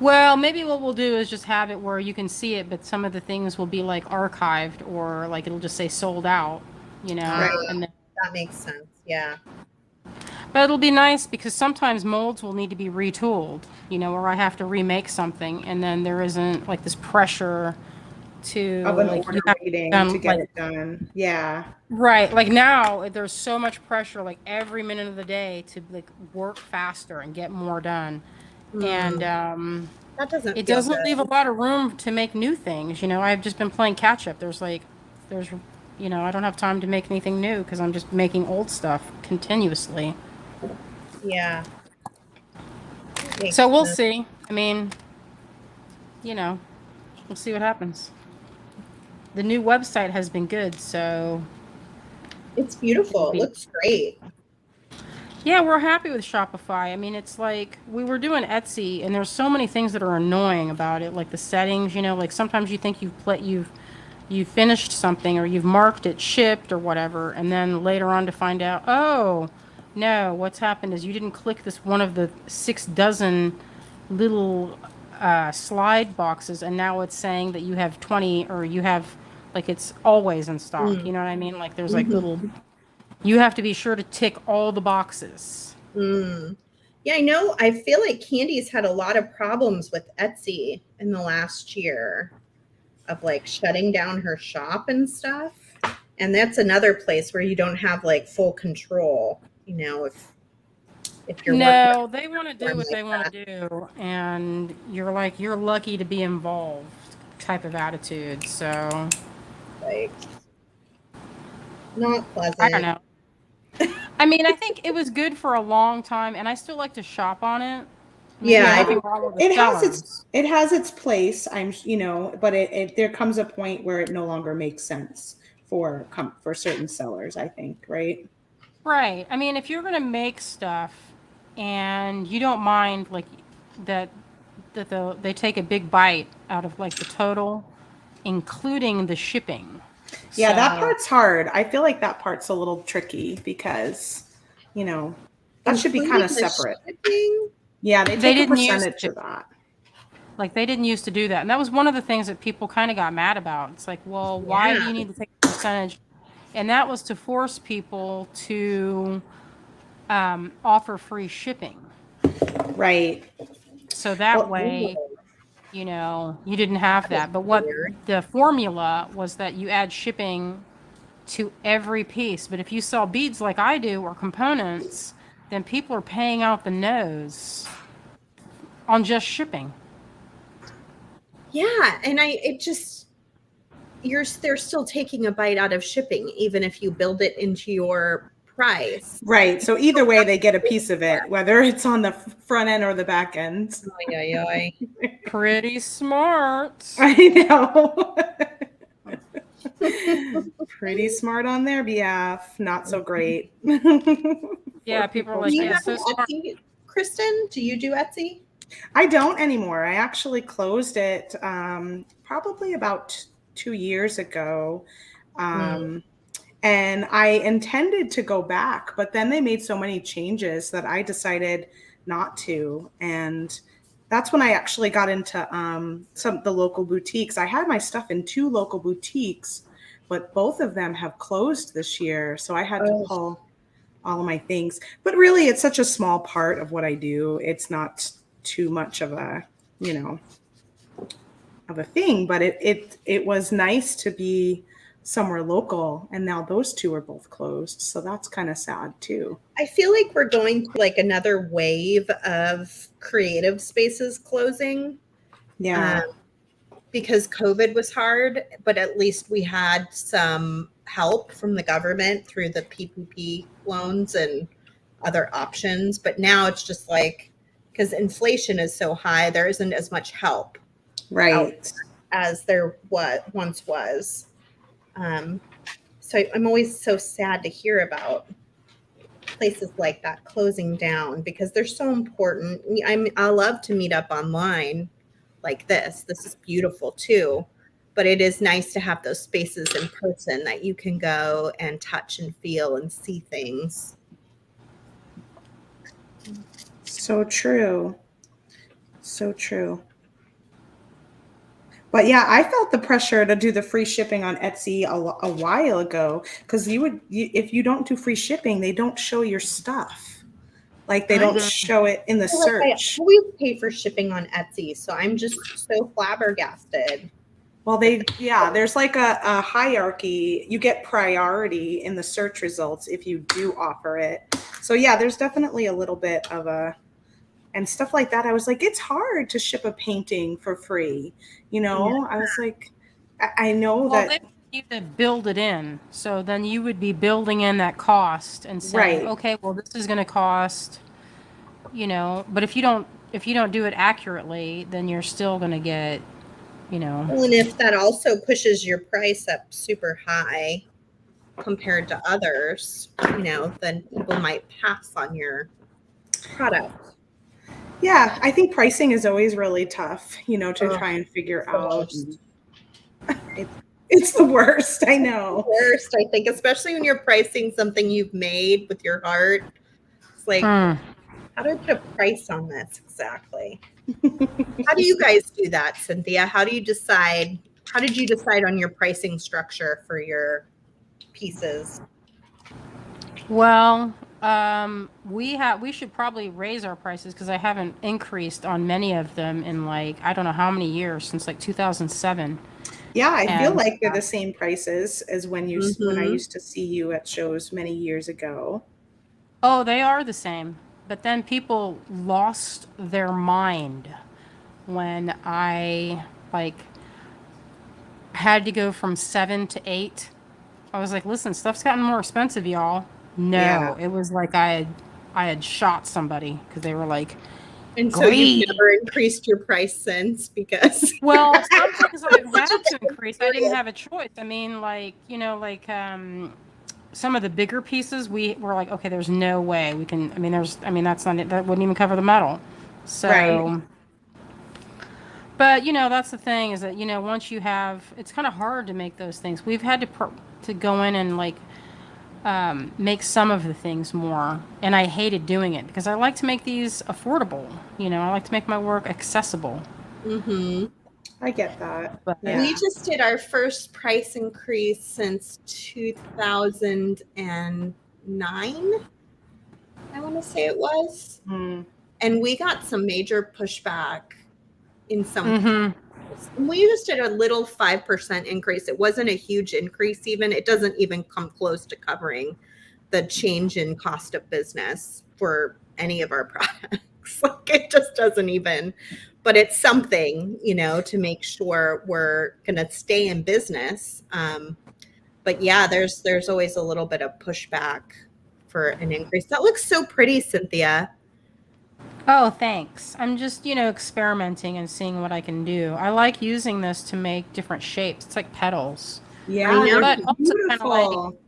well, maybe what we'll do is just have it where you can see it, but some of the things will be like archived or like it'll just say sold out, you know, Right. and then. That makes sense. Yeah. But it'll be nice because sometimes molds will need to be retooled, you know, or I have to remake something, and then there isn't like this pressure to Of an like order you have to waiting to done get like it done. Yeah. right like now there's so much pressure like every minute of the day to like work faster and get more done, and Mm, that doesn't it feel doesn't leave a good. lot of room to make new things. You know, I've just been playing catch up. There's you know, I don't have time to make anything new because I'm just making old stuff continuously. Yeah. That makes So we'll sense. see. I mean, you know, we'll see what happens. The new website has been good, so It's it'll beautiful. It be. looks great. Yeah, we're happy with Shopify. I mean, it's like we were doing Etsy, and there's so many things that are annoying about it, like the settings. You know, like sometimes you think you've finished something or you've marked it shipped or whatever, and then later on to find out, oh, no, what's happened is you didn't click this one of the 6 dozen little slide boxes, and now it's saying that you have 20 or you have like it's always in stock. Mm, You know what I mean? Like there's like mhm, little, you have to be sure to tick all the boxes. mm. Yeah, I know. I feel like Candy's had a lot of problems with Etsy in the last year of like shutting down her shop and stuff. And that's another place where you don't have like full control, you know, if you're working on No, they a want to do platform what like they want to do, and you're like you're lucky to be involved type of attitude. So like not I don't pleasant. know. I mean, I think it was good for a long time, and I still like to shop on it. I mean, there's Yeah, I Yeah. do nothing wrong with the It has its sellers. it has its place. But it there comes a point where it no longer makes sense for certain sellers, I think, right? Right. I mean, if you're going to make stuff and you don't mind like that they take a big bite out of like the total, including the shipping. Yeah, that So part's hard. I feel like that part's a little tricky because, you know, that should be kind Including of the separate. shipping? Yeah, they they take a didn't use percentage to. of that. Like they didn't used to do that. And that was one of the things that people kind of got mad about. It's like, well, why do Yeah. you need to take a percentage? And that was to force people to offer free shipping. Right. So that Well, way, you know, you didn't have That is that. But what weird. the formula was that you add shipping to every piece. But if you sell beads like I do or components, then people are paying out the nose on just shipping. Yeah, and they're still taking a bite out of shipping, even if you build it into your price. right. So either way, they get a piece of it, whether it's on the front end or the back end. Ay, ay, ay. Pretty smart. I know. Pretty smart on their behalf. Not so great. Yeah, For people are people's like, Do you yeah, have so an smart. Etsy, Kristen? Do you do Etsy? I don't anymore. I actually closed it probably about 2 years ago. Um, and I intended to go back, but then they made so many changes that I decided not to. And that's when I actually got into some of the local boutiques. I had my stuff in 2 local boutiques, but both of them have closed this year. So I had to Oh, pull all of my things. But really, it's such a small part of what I do. It's not too much of a, you know, of a thing. But it was nice to be somewhere local, and now those 2 are both closed. So that's kind of sad too. I feel like we're going to like another wave of creative spaces closing. Yeah. Because COVID was hard, but at least we had some help from the government through the PPP loans and other options. But now it's just like, because inflation is so high, there isn't as much help out Right. as there once was. So I'm always so sad to hear about places like that closing down because they're so important. I love to meet up online like this. This is beautiful too. But it is nice to have those spaces in person that you can go and touch and feel and see things. So true. So true. But yeah, I felt the pressure to do the free shipping on Etsy a while ago because if you don't do free shipping, they don't show your stuff. Like they I don't Mhm. show it in the feel like I search. always pay for shipping on Etsy, so I'm just so flabbergasted. Well, there's like a hierarchy. You get priority in the search results if you do offer it. So yeah, there's definitely a little bit of and stuff like that. I was like, it's hard to ship a painting for free. You know, I was like, I know Well, they that, want you to build it in. So then you would be building in that cost and saying, right. okay, well, this is going to cost, you know, but if you don't do it accurately, then you're still going to get, you know. Well, and if that also pushes your price up super high compared to others, then people might pass on your product. Yeah, I think pricing is always really tough, to Oh, try and figure the out. worst. It's the worst, I know. Worst, I think, especially when you're pricing something you've made with your heart. It's like, how do I put a price on this exactly? How do you guys do that, Cynthia? How did you decide on your pricing structure for your pieces? Well, we should probably raise our prices because I haven't increased on many of them in like I don't know how many years since like 2007. Yeah, I feel And like they're the same prices as when I Mhm. used to see you at shows many years ago. oh, they are the same. But then people lost their mind when I like had to go from 7 to 8. I was like, listen, stuff's gotten more expensive, y'all. Yeah. No, it was like I had shot somebody because they were like, And so you've greed. never increased your price since because Well, some things I've had to increase. I didn't have a choice. I mean, like, some of the bigger pieces, we were like, okay, there's no way we can. That's not it. That wouldn't even cover the metal. So, Right. but that's the thing is that once you have, it's kind of hard to make those things. We've had to go in and like make some of the things more, and I hated doing it because I like to make these affordable. I like to make my work accessible. Mm-hmm. I get that. But Yeah. We just did our first price increase since 2009, I want to say it was. Mm. And we got some major pushback in some. Mm-hmm. We just did a little 5% increase. It wasn't a huge increase even. It doesn't even come close to covering the change in cost of business for any of our products. Like it just doesn't even, but it's something, to make sure we're going to stay in business. But yeah, there's always a little bit of pushback for an increase. That looks so pretty, Cynthia. Oh, thanks. I'm just, experimenting and seeing what I can do. I like using this to make different shapes. It's like petals. Yeah, I know. they're But also kind of like, beautiful.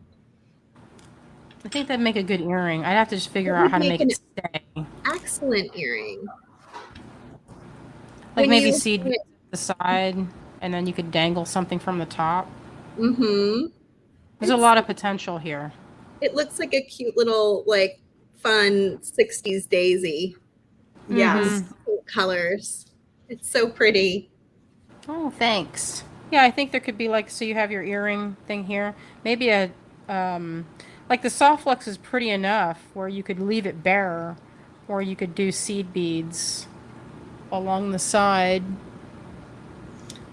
I think that'd make a good earring. I'd have to just figure It out would how to make make it stay. Excellent earring. Like When maybe you- seed beads at the side, and then you could dangle something from the top. Mm-hmm. There's a lot of potential here. It looks like a cute little, like, fun 60s daisy. Yes. Colors. It's so pretty. Oh, thanks. Yeah, I think there could be like, so you have your earring thing here. Maybe like the soft flux is pretty enough where you could leave it bare, or you could do seed beads along the side.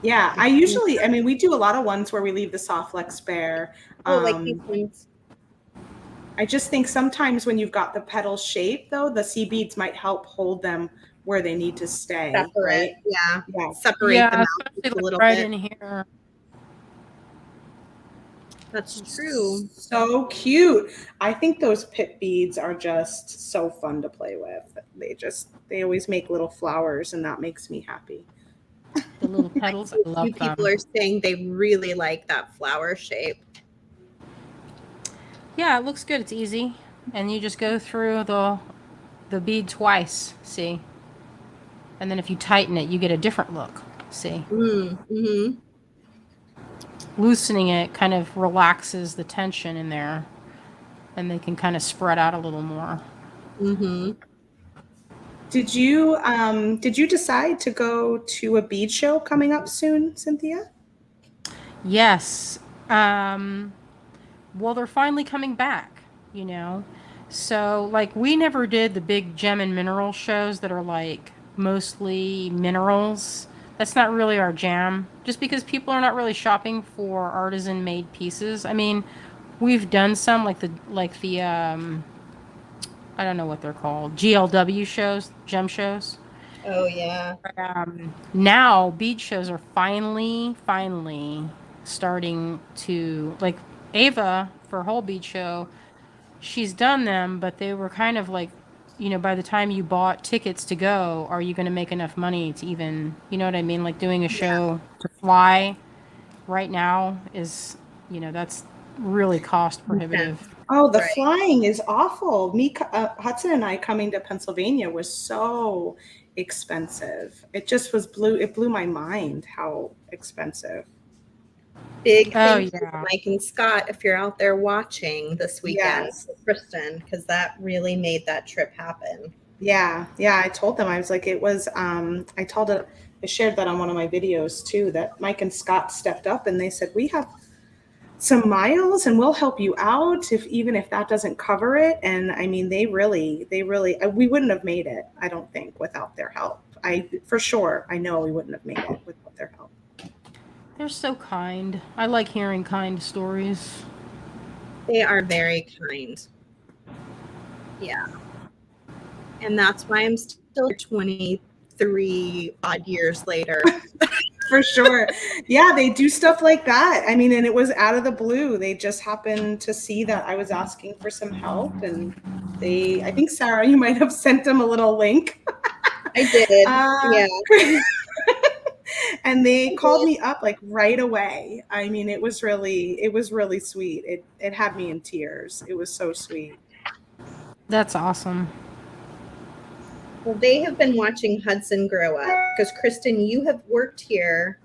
Yeah, we do a lot of ones where we leave the soft flex bare. Like these ones. I just think sometimes when you've got the petal shape, though, the seed beads might help hold them where they need to stay. Separate. Right? Yeah. Yeah. Separate them out especially a like little right bit. in here. That's true. So cute. I think those pip beads are just so fun to play with. They always make little flowers, and that makes me happy. The little petals, I love them. People are saying they really like that flower shape. Yeah, it looks good. It's easy, and you just go through the bead twice. See, and then if you tighten it, you get a different look. See, Mm-hmm. loosening it kind of relaxes the tension in there, and they can kind of spread out a little more. Mm-hmm. Did you decide to go to a bead show coming up soon, Cynthia? Yes. Well, they're finally coming back, So, like, we never did the big gem and mineral shows that are, like, mostly minerals. That's not really our jam, just because people are not really shopping for artisan-made pieces. I mean, we've done some, like the I don't know what they're called, GLW shows, gem shows. Oh, yeah. Now, bead shows are finally starting to, like, Ava, for whole bead show, she's done them, but they were kind of like, by the time you bought tickets to go, are you going to make enough money to even, you know what I mean? Like doing a show to fly right now is, that's really cost prohibitive. Oh, the Right. flying is awful. Hudson and I coming to Pennsylvania was so expensive. It just blew my mind how expensive. Big Oh, thank you yeah. to Mike and Scott if you're out there watching this weekend. Yes. Kristen, because that really made that trip happen. Yeah. I told them, I was like, it was, I shared that on one of my videos too, that Mike and Scott stepped up and they said, we have some miles and we'll help you out even if that doesn't cover it. And I mean, they really, we wouldn't have made it, I don't think, without their help. For sure, I know we wouldn't have made it without their help. They're so kind. I like hearing kind stories. They are very kind. Yeah. And that's why I'm still 23 odd years later. For sure. Yeah, they do stuff like that. I mean, and it was out of the blue. They just happened to see that I was asking for some help. And I think, Sarah, you might have sent them a little link. I did. Yeah. And they called me up like right away. I mean, it was really sweet. It had me in tears. It was so sweet. That's awesome. Well, they have been watching Hudson grow up because Kristen, you have worked here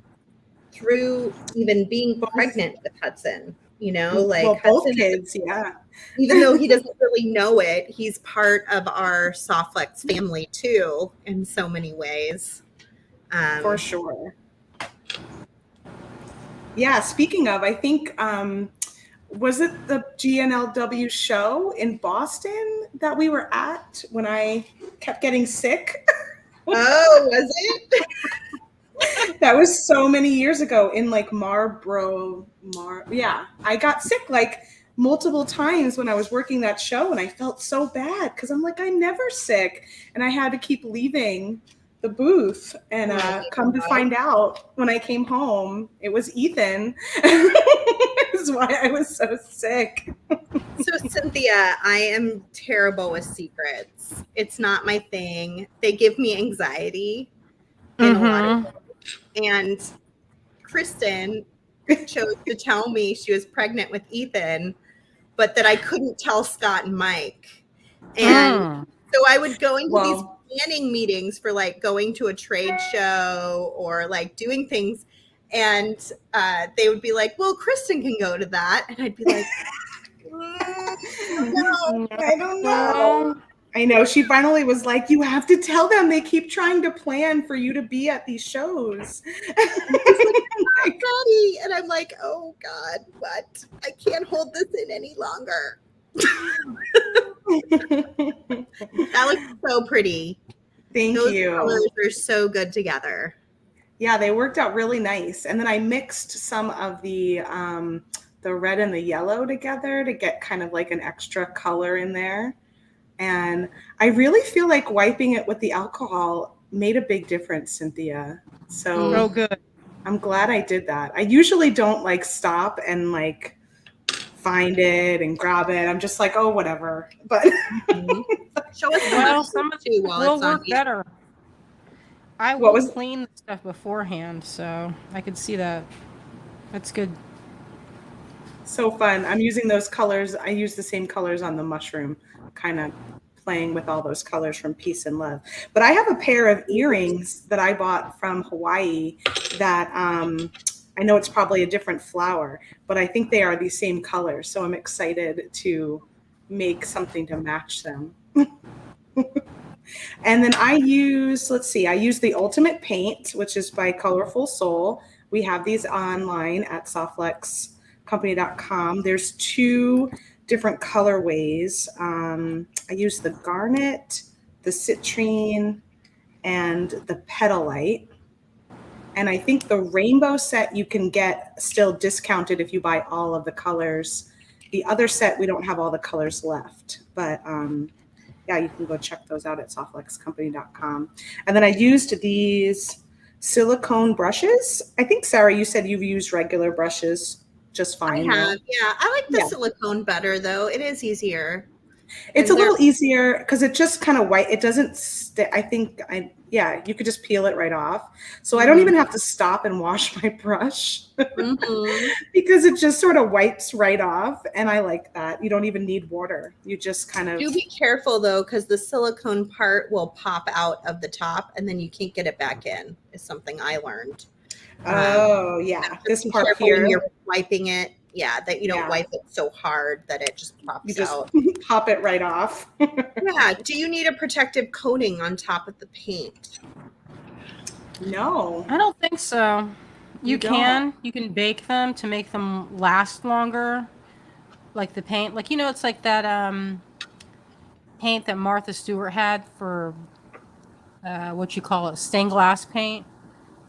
through even being pregnant with Hudson. Like well, both Hudson, kids, yeah. even though he doesn't really know it, he's part of our Softflex family too, in so many ways. For sure. Yeah, speaking of, I think, was it the GNLW show in Boston that we were at when I kept getting sick? Oh, was it? That was so many years ago in like Marlboro. Yeah, I got sick like multiple times when I was working that show, and I felt so bad because I'm like, I'm never sick, and I had to keep leaving the booth. And come to find out, when I came home, it was Ethan. That's why I was so sick. So Cynthia, I am terrible with secrets. It's not my thing. They give me anxiety in a lot of ways. And Kristen chose to tell me she was pregnant with Ethan, but that I couldn't tell Scott and Mike. And so I would go into these planning meetings for like going to a trade show or like doing things. And they would be like, well, Kristen can go to that. And I'd be like, I don't know. I know. She finally was like, you have to tell them. They keep trying to plan for you to be at these shows. Like, ready. And I'm like, oh God, what? I can't hold this in any longer. That looks so pretty. Thank you. Those colors are so good together. Yeah, they worked out really nice. And then I mixed some of the red and the yellow together to get kind of like an extra color in there. And I really feel like wiping it with the alcohol made a big difference, Cynthia. So good. I'm glad I did that. I usually don't like stop and like find it and grab it. I'm just like, oh, whatever. But show us some of it will work better. I will clean the stuff beforehand, so I could see that. That's good. So fun. I'm using those colors. I use the same colors on the mushroom, kind of playing with all those colors from Peace and Love. But I have a pair of earrings that I bought from Hawaii that I know it's probably a different flower, but I think they are the same colors. So I'm excited to make something to match them. And then I use the Ultimate Paint, which is by Colorful Soul. We have these online at softflexcompany.com. There's 2 different colorways. I use the Garnet, the Citrine, and the Petalite. And I think the rainbow set you can get still discounted if you buy all of the colors. The other set, we don't have all the colors left. But yeah, you can go check those out at softflexcompany.com. And then I used these silicone brushes. I think, Sarah, you said you've used regular brushes just fine. I have, yeah. I like the silicone better, though. It is easier. It's a little easier because it just kind of it doesn't stay. I think you could just peel it right off. So I don't even have to stop and wash my brush because it just sort of wipes right off. And I like that. You don't even need water. You just kind of. Do be careful though, because the silicone part will pop out of the top and then you can't get it back in, is something I learned. Oh, yeah. This part here. When you're wiping it. Yeah, that you don't wipe it so hard that it just pops out. Pop it right off. Yeah. Do you need a protective coating on top of the paint? No. I don't think so. You can bake them to make them last longer. Like the paint. Like, it's like that paint that Martha Stewart had for stained glass paint.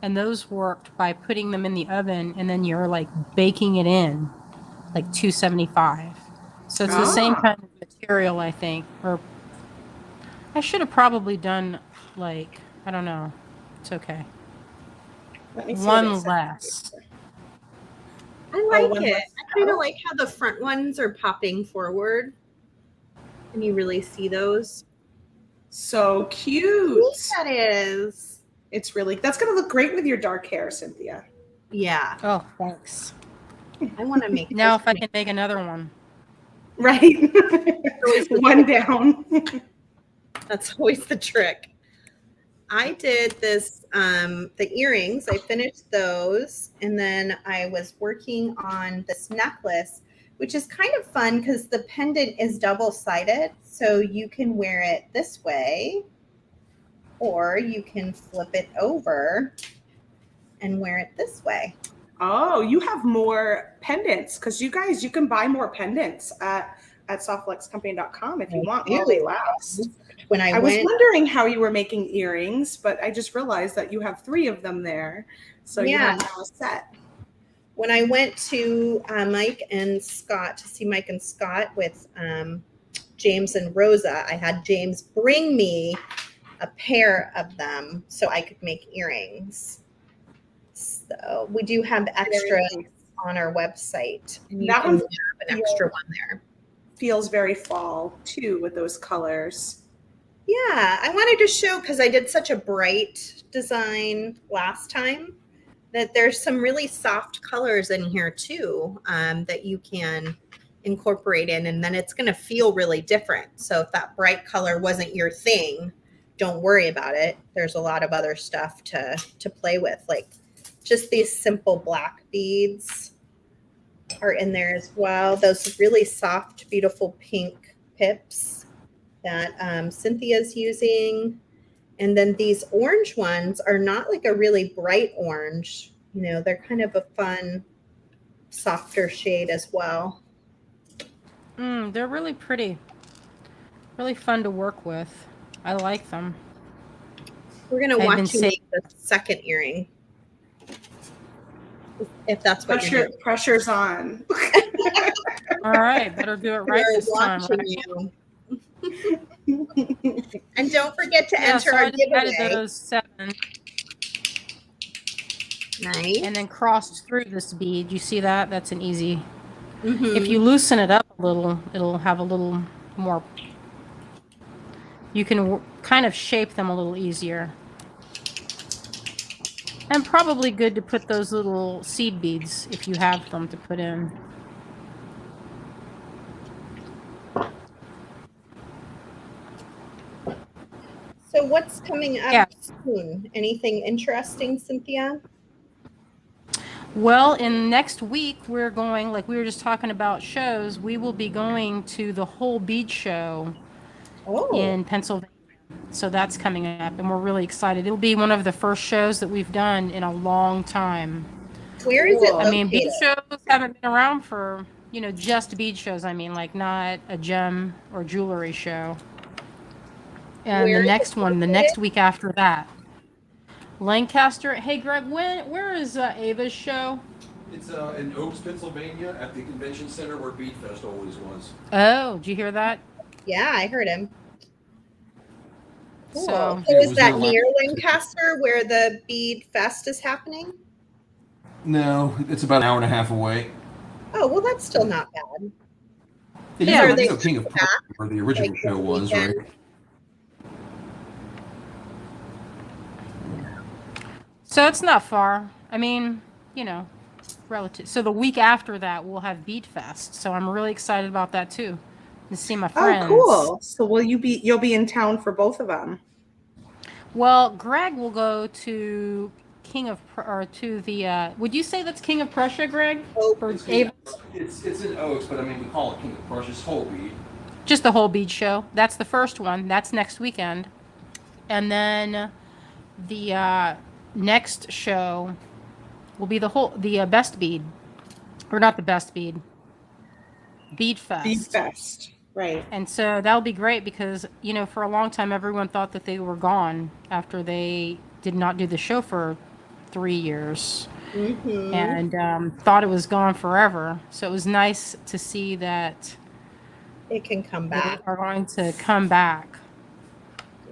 And those worked by putting them in the oven, and then you're like baking it in, like 275. So it's the same kind of material, I think. Or I should have probably done I don't know. It's okay. Let me see one less. I like it. I kind of like how the front ones are popping forward. Can you really see those? So cute. That is. It's really, that's going to look great with your dark hair, Cynthia. Yeah. Oh, thanks. I want to make Now if I can make another one. Right. One down. That's always the trick. I did this, the earrings, I finished those, and then I was working on this necklace, which is kind of fun because the pendant is double-sided, so you can wear it this way, or you can flip it over and wear it this way. Oh, you have more pendants because you guys, you can buy more pendants at softluxcompany.com if you want while they last. When I was went, wondering how you were making earrings, but I just realized that you have 3 of them there. So you have now a set. When I went to Mike and Scott to see Mike and Scott with James and Rosa, I had James bring me a pair of them so I could make earrings. So we do have extra on our website. And you that can one have an extra one there. Feels very fall too with those colors. Yeah, I wanted to show because I did such a bright design last time that there's some really soft colors in here too that you can incorporate in, and then it's going to feel really different. So if that bright color wasn't your thing, don't worry about it. There's a lot of other stuff to play with, like just these simple black beads are in there as well. Those really soft, beautiful pink pips that Cynthia's using. And then these orange ones are not like a really bright orange. You know, they're kind of a fun, softer shade as well. They're really pretty. Really fun to work with. I like them. We're going to watch you make the second earring. If that's what you're doing. Pressure's on. All right, better do it right this time. Right? And don't forget to enter our giveaway. Added those 7. Nice. And then crossed through this bead. You see that? That's an easy. If you loosen it up a little, it'll have a little more. You can kind of shape them a little easier. And probably good to put those little seed beads if you have them to put in. So what's coming up soon? Anything interesting, Cynthia? Well, in next week, we're going, like we were just talking about shows, we will be going to the whole bead show in Pennsylvania. So that's coming up, and we're really excited. It'll be one of the first shows that we've done in a long time. Where is it located? I mean, bead shows haven't been around for, just bead shows. I mean, like not a gem or jewelry show. And the next one, the next week after that. Lancaster. Hey, Greg, where is Ava's show? It's in Oaks, Pennsylvania, at the convention center where Bead Fest always was. Oh, did you hear that? Yeah, I heard him. Cool. So is that near Lancaster where the Bead Fest is happening? No, it's about an hour and a half away. Oh, well, that's still not bad. Yeah, I think King of Prussia, where the original show was, right? So it's not far. I mean, relative. So the week after that, we'll have Bead Fest. So I'm really excited about that too, to see my friends. Oh, cool! So you'll be in town for both of them? Well, Greg will go to would you say that's King of Prussia, Greg? It's in Oaks, but I mean we call it King of Prussia's whole bead. Just the whole bead show. That's the first one. That's next weekend, and then the next show will be the best bead, or not the best bead. Bead Fest. Bead Fest, right? And so that'll be great because for a long time everyone thought that they were gone after they did not do the show for 3 years, and thought it was gone forever. So it was nice to see that it can come back. They are going to come back.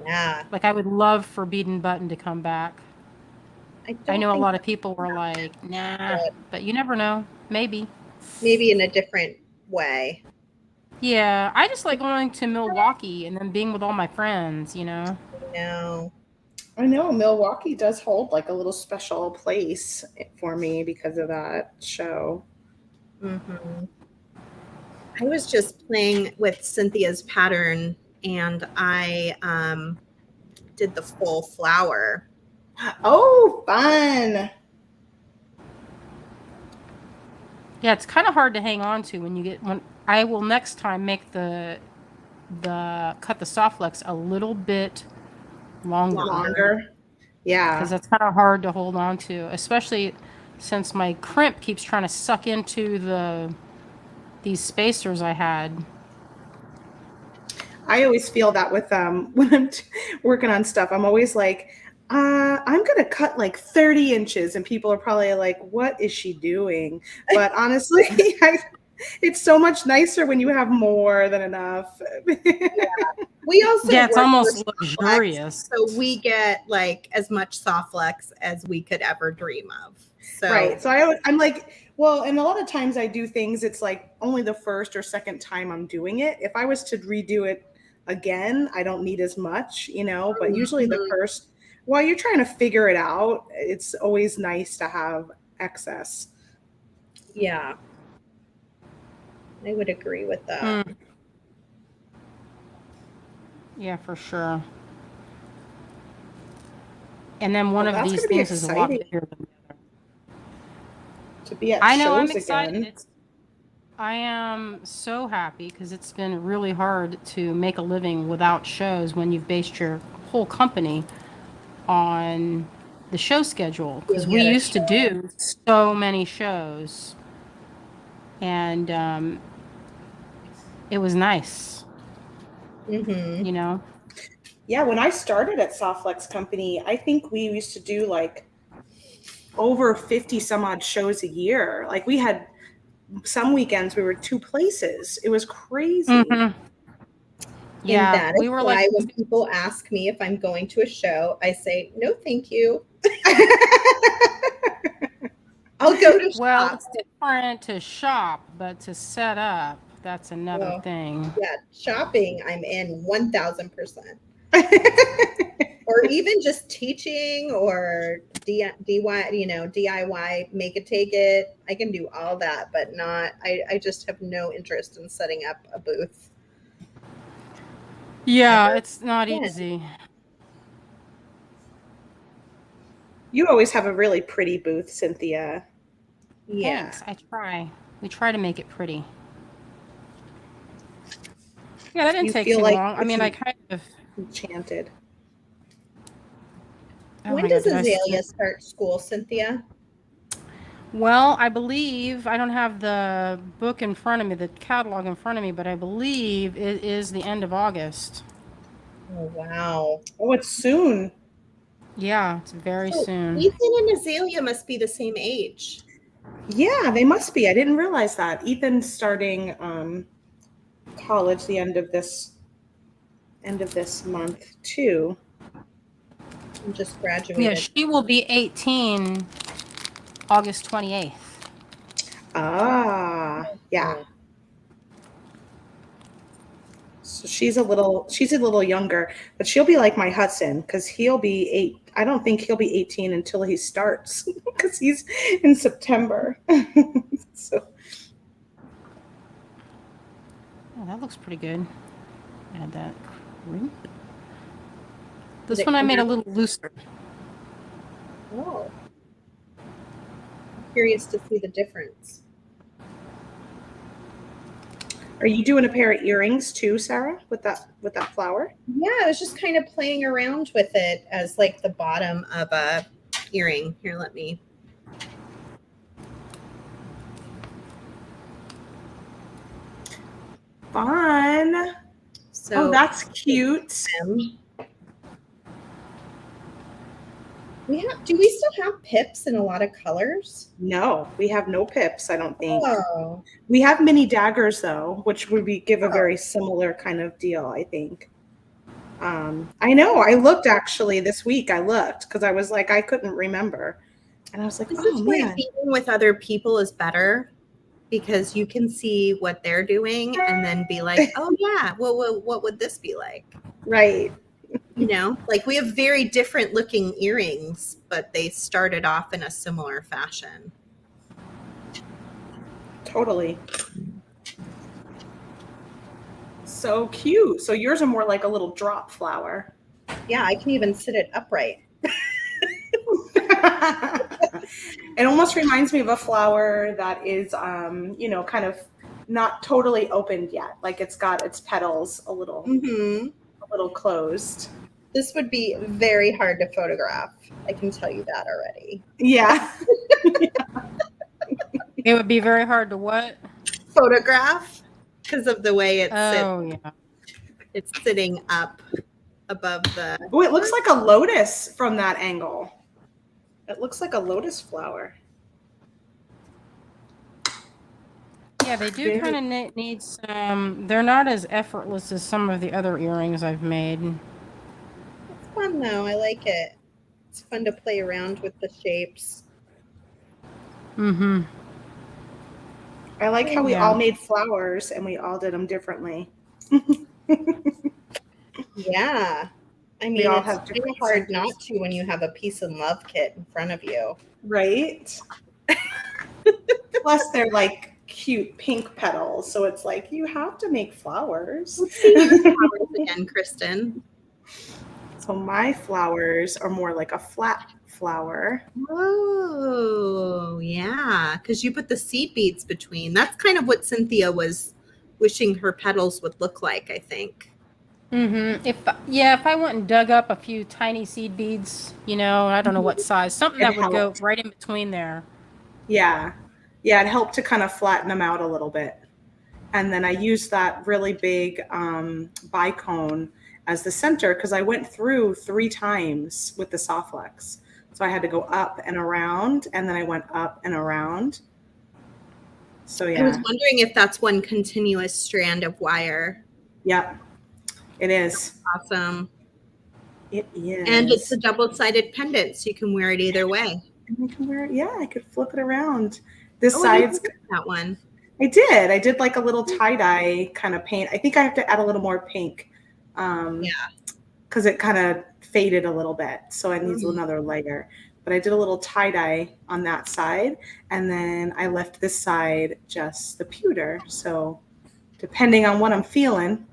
Yeah. Like I would love for Bead and Button to come back. I know a lot of people were like, nah, but you never know. Maybe in a different way. Yeah, I just like going to Milwaukee and then being with all my friends, No. I know Milwaukee does hold like a little special place for me because of that show. Mm-hmm. I was just playing with Cynthia's pattern, and I did the full flower. Oh, fun. Yeah, it's kind of hard to hang on to when I will next time make cut the soft flex a little bit longer. Yeah. Because that's kind of hard to hold on to, especially since my crimp keeps trying to suck into these spacers I had. I always feel that with when I'm working on stuff. I'm always like, I'm gonna cut like 30 inches, and people are probably like, "What is she doing?" But honestly, it's so much nicer when you have more than enough. We also It's work almost for soft luxurious. flex, so we get like as much soft flex as we could ever dream of. So Right. So I'm like, well, and a lot of times I do things, it's like only the first or second time I'm doing it. If I was to redo it again, I don't need as much, but usually the first, while you're trying to figure it out, it's always nice to have excess. yeah, I would agree with that. Yeah, for sure. And then one Well, of that's these gonna be things is a lot exciting. bigger than the other. To be at I know, I'm shows excited. again. I am so happy because it's been really hard to make a living without shows when you've based your whole company on the show schedule. Because we used to do so many shows, and it was nice, Mm-hmm. Yeah, when I started at Softflex Company, I think we used to do like over 50 some odd shows a year. Like we had some weekends we were 2 places. It was crazy. And Yeah, that is we were like, why when people ask me if I'm going to a show, I say, no, thank you. I'll go to well, shop. it's different to shop, but to set up, that's another thing. Yeah, shopping, I'm in 1000%. Or even just teaching or DIY, make it, take it. I can do all that, but not, I just have no interest in setting up a booth. Yeah, it's not easy. You always have a really pretty booth, Cynthia. Yeah. Thanks. I try. We try to make it pretty. Yeah, that didn't You take feel too like long. I mean, I kind of. enchanted. Oh When my God, does did I Azalea start school, Cynthia? Well, I believe I don't have the book in front of me, the catalog in front of me, but I believe it is the end of August. Oh, wow. Oh, it's soon. Yeah, it's very So soon. Ethan and Azalea must be the same age. Yeah, they must be. I didn't realize that. Ethan's starting college the end of this month too. I'm just Yeah, graduated. she will be 18 August 28th. Ah, yeah. So she's a little younger, but she'll be like my Hudson because he'll be 8. I don't think he'll be 18 until he starts because he's in September. So Oh, that looks pretty good. Add that crimp. This one I made a little looser. Oh. I'm curious to see the difference. are you doing a pair of earrings too, Sarah, with that flower? Yeah, I was just kind of playing around with it as like the bottom of a earring. Here, let me. Fun. So Oh, that's cute. Do we still have pips in a lot of colors? No, we have no pips, I don't think. Oh, We have mini daggers though, which would give a very similar kind of deal, I think. I know. I looked actually this week. I looked because I was like, I couldn't remember, and I was like, this oh is why man. being with other people is better because you can see what they're doing and then be like, oh yeah, well, what would this be like? Right. You know, like we have very different looking earrings, but they started off in a similar fashion. Totally. So cute. So yours are more like a little drop flower. Yeah, I can even sit it upright. It almost reminds me of a flower that is, you know, kind of not totally opened yet. Like it's got its petals a little closed. This would be very hard to photograph. I can tell you that already. Yeah. It would be very hard to what? Photograph because of the way it's Yeah. it's sitting up above the. Oh, it looks like a lotus from that angle. It looks like a lotus flower. Yeah, they do kind of need some. They're not as effortless as some of the other earrings I've made. It's fun though. I like it. It's fun to play around with the shapes. Mm-hmm. I like how we all made flowers and we all did them differently. Yeah. I mean, all it's have really different hard centers. not to when you have a peace and love kit in front of you. Right? Plus, they're like cute pink petals. So it's like, you have to make flowers. Let's see your flowers again, Kristen. So my flowers are more like a flat flower. Oh, yeah. Because you put the seed beads between. That's kind of what Cynthia was wishing her petals would look like, I think. Mm-hmm. If I went and dug up a few tiny seed beads, you know, I don't know what size, something that would go right in between there. Yeah. Yeah, it helped to kind of flatten them out a little bit. And then I used that really big bicone as the center because I went through 3 times with the Softflex. So I had to go up and around, and then I went up and around. So yeah. I was wondering if that's one continuous strand of wire. Yep. It is. Awesome. It is. And it's a double-sided pendant, so you can wear it either way. You can wear it. Yeah, I could flip it around. This side's that one. I did like a little tie-dye kind of paint. I think I have to add a little more pink. Because it kind of faded a little bit. So I need another layer. But I did a little tie-dye on that side. And then I left this side just the pewter. So depending on what I'm feeling.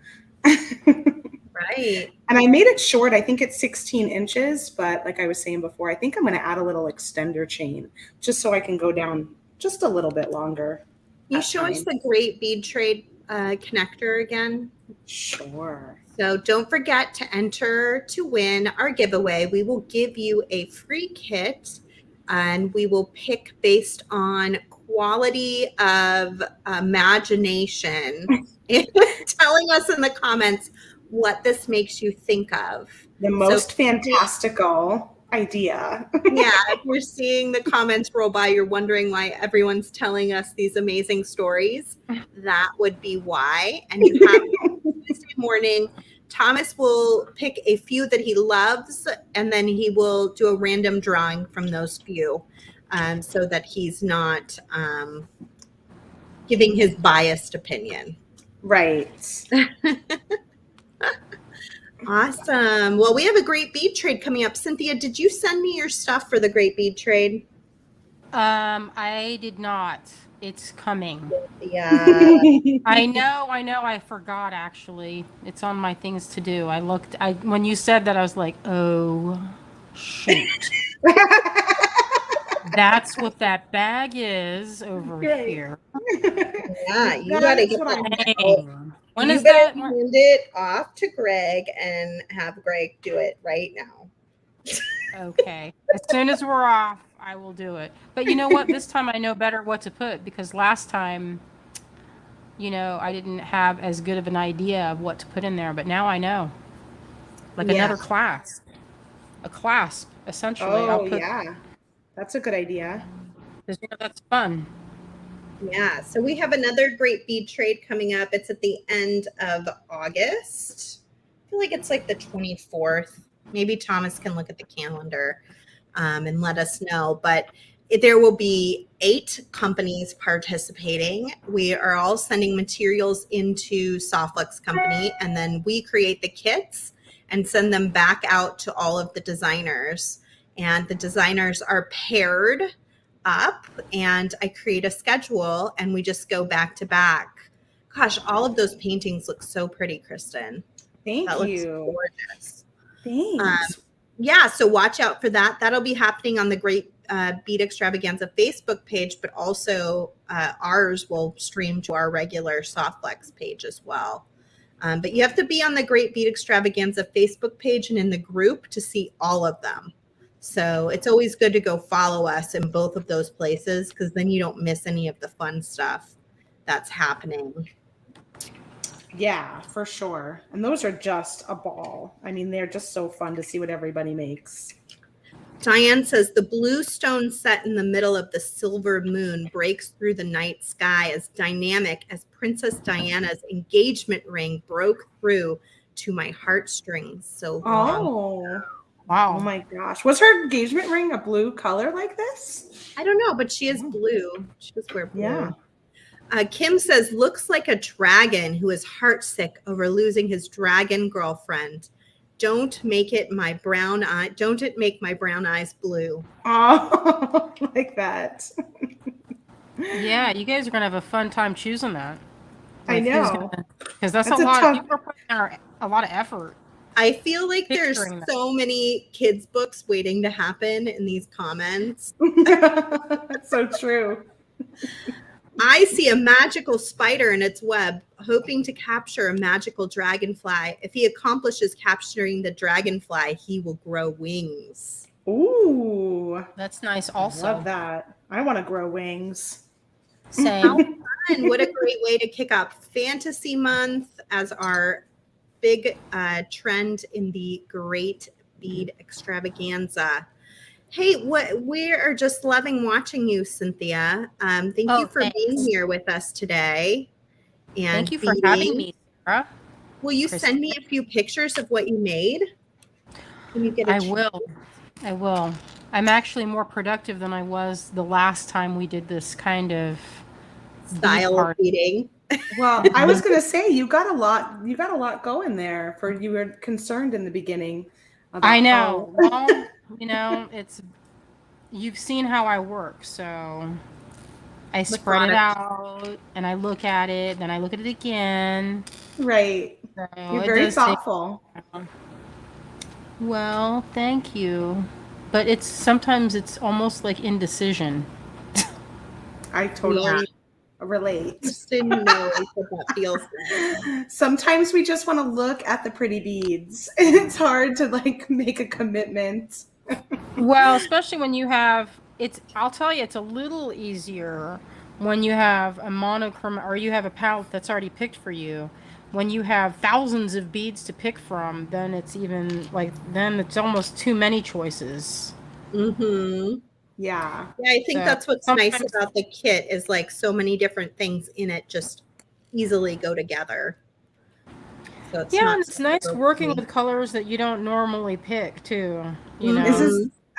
Right. And I made it short. I think it's 16 inches. But like I was saying before, I think I'm going to add a little extender chain just so I can go down just a little bit longer. You show us the Great Bead Trade connector again? Sure. So don't forget to enter to win our giveaway. We will give you a free kit, and we will pick based on quality of imagination, telling us in the comments what this makes you think of. The most fantastical idea. Yeah, if you're seeing the comments roll by, you're wondering why everyone's telling us these amazing stories. That would be why. And you have Tuesday morning. Thomas will pick a few that he loves, and then he will do a random drawing from those few, so that he's not giving his biased opinion. Right. Awesome. Well, we have a Great Bead Trade coming up. Cynthia, did you send me your stuff for the Great Bead Trade? I did not. It's coming. Yeah. I know. I forgot, actually. It's on my things to do. When you said that, I was like, oh, shoot. That's what that bag is over here. Yeah, you got to get that. When is that? that? Hand it off to Greg and have Greg do it right now. Okay. As soon as we're off, I will do it. But you know what? This time I know better what to put, because last time, you know, I didn't have as good of an idea of what to put in there. But now I know. Like another clasp. A clasp, essentially. Oh, yeah. That's a good idea. Because, you know, that's fun. Yeah, so we have another Great Bead Trade coming up. It's at the end of August. I feel like it's like the 24th. Maybe Thomas can look at the calendar and let us know. But there will be 8 companies participating. We are all sending materials into Softflex Company, and then we create the kits. and send them back out to all of the designers. And the designers are paired up, and I create a schedule, and we just go back to back. Gosh, all of those paintings look so pretty, Kristen. Thank That looks you. gorgeous. Thanks. Yeah, so watch out for that. That'll be happening on the Great Bead Extravaganza Facebook page, but also ours will stream to our regular Softflex page as well. But you have to be on the Great Bead Extravaganza Facebook page and in the group to see all of them. So it's always good to go follow us in both of those places, because then you don't miss any of the fun stuff that's happening. Yeah, for sure. And those are just a ball. I mean, they're just so fun to see what everybody makes. Diane says the blue stone set in the middle of the silver moon breaks through the night sky as dynamic as Princess Diana's engagement ring broke through to my heartstrings. So long. Oh Wow. my gosh. Was her engagement ring a blue color like this? I don't know, but she is blue. She was wear blue. Yeah. Kim says, looks like a dragon who is heartsick over losing his dragon girlfriend. Don't make it my brown eye. Don't it make my brown eyes blue? Oh, like that. Yeah, you guys are gonna have a fun time choosing that. I know. Because that's a That's a lot. tough- People are putting a lot of effort. I feel like there's Picturing that. so many kids' books waiting to happen in these comments. That's so true. I see a magical spider in its web, hoping to capture a magical dragonfly. If he accomplishes capturing the dragonfly, he will grow wings. Ooh. That's nice. Also, Love that. I want to grow wings. same. And what a great way to kick off Fantasy Month as our big trend in the Great Bead Extravaganza. Hey, we are just loving watching you, Cynthia. Thank you for being here with us today. And Thank you for having me, Sarah. Will you send me a few pictures of what you made? Can you get? I will. I'm actually more productive than I was the last time we did this kind of style of beading. Well, I was going to say you got a lot going there. You were concerned in the beginning. I know. Well, you've seen how I work, so I spread it out and I look at it, then I look at it again. Right. So you're very thoughtful. Well, thank you. But sometimes it's almost like indecision. I totally relate. Just didn't know what that feels like. Sometimes we just want to look at the pretty beads. It's hard to make a commitment. Well, especially when you have I'll tell you, it's a little easier when you have a monochrome or you have a palette that's already picked for you. When you have thousands of beads to pick from, then it's almost too many choices. Mm-hmm. Yeah. Yeah, I think that's what's nice about the kit is like so many different things in it just easily go together. So it's nice working with colors that you don't normally pick too.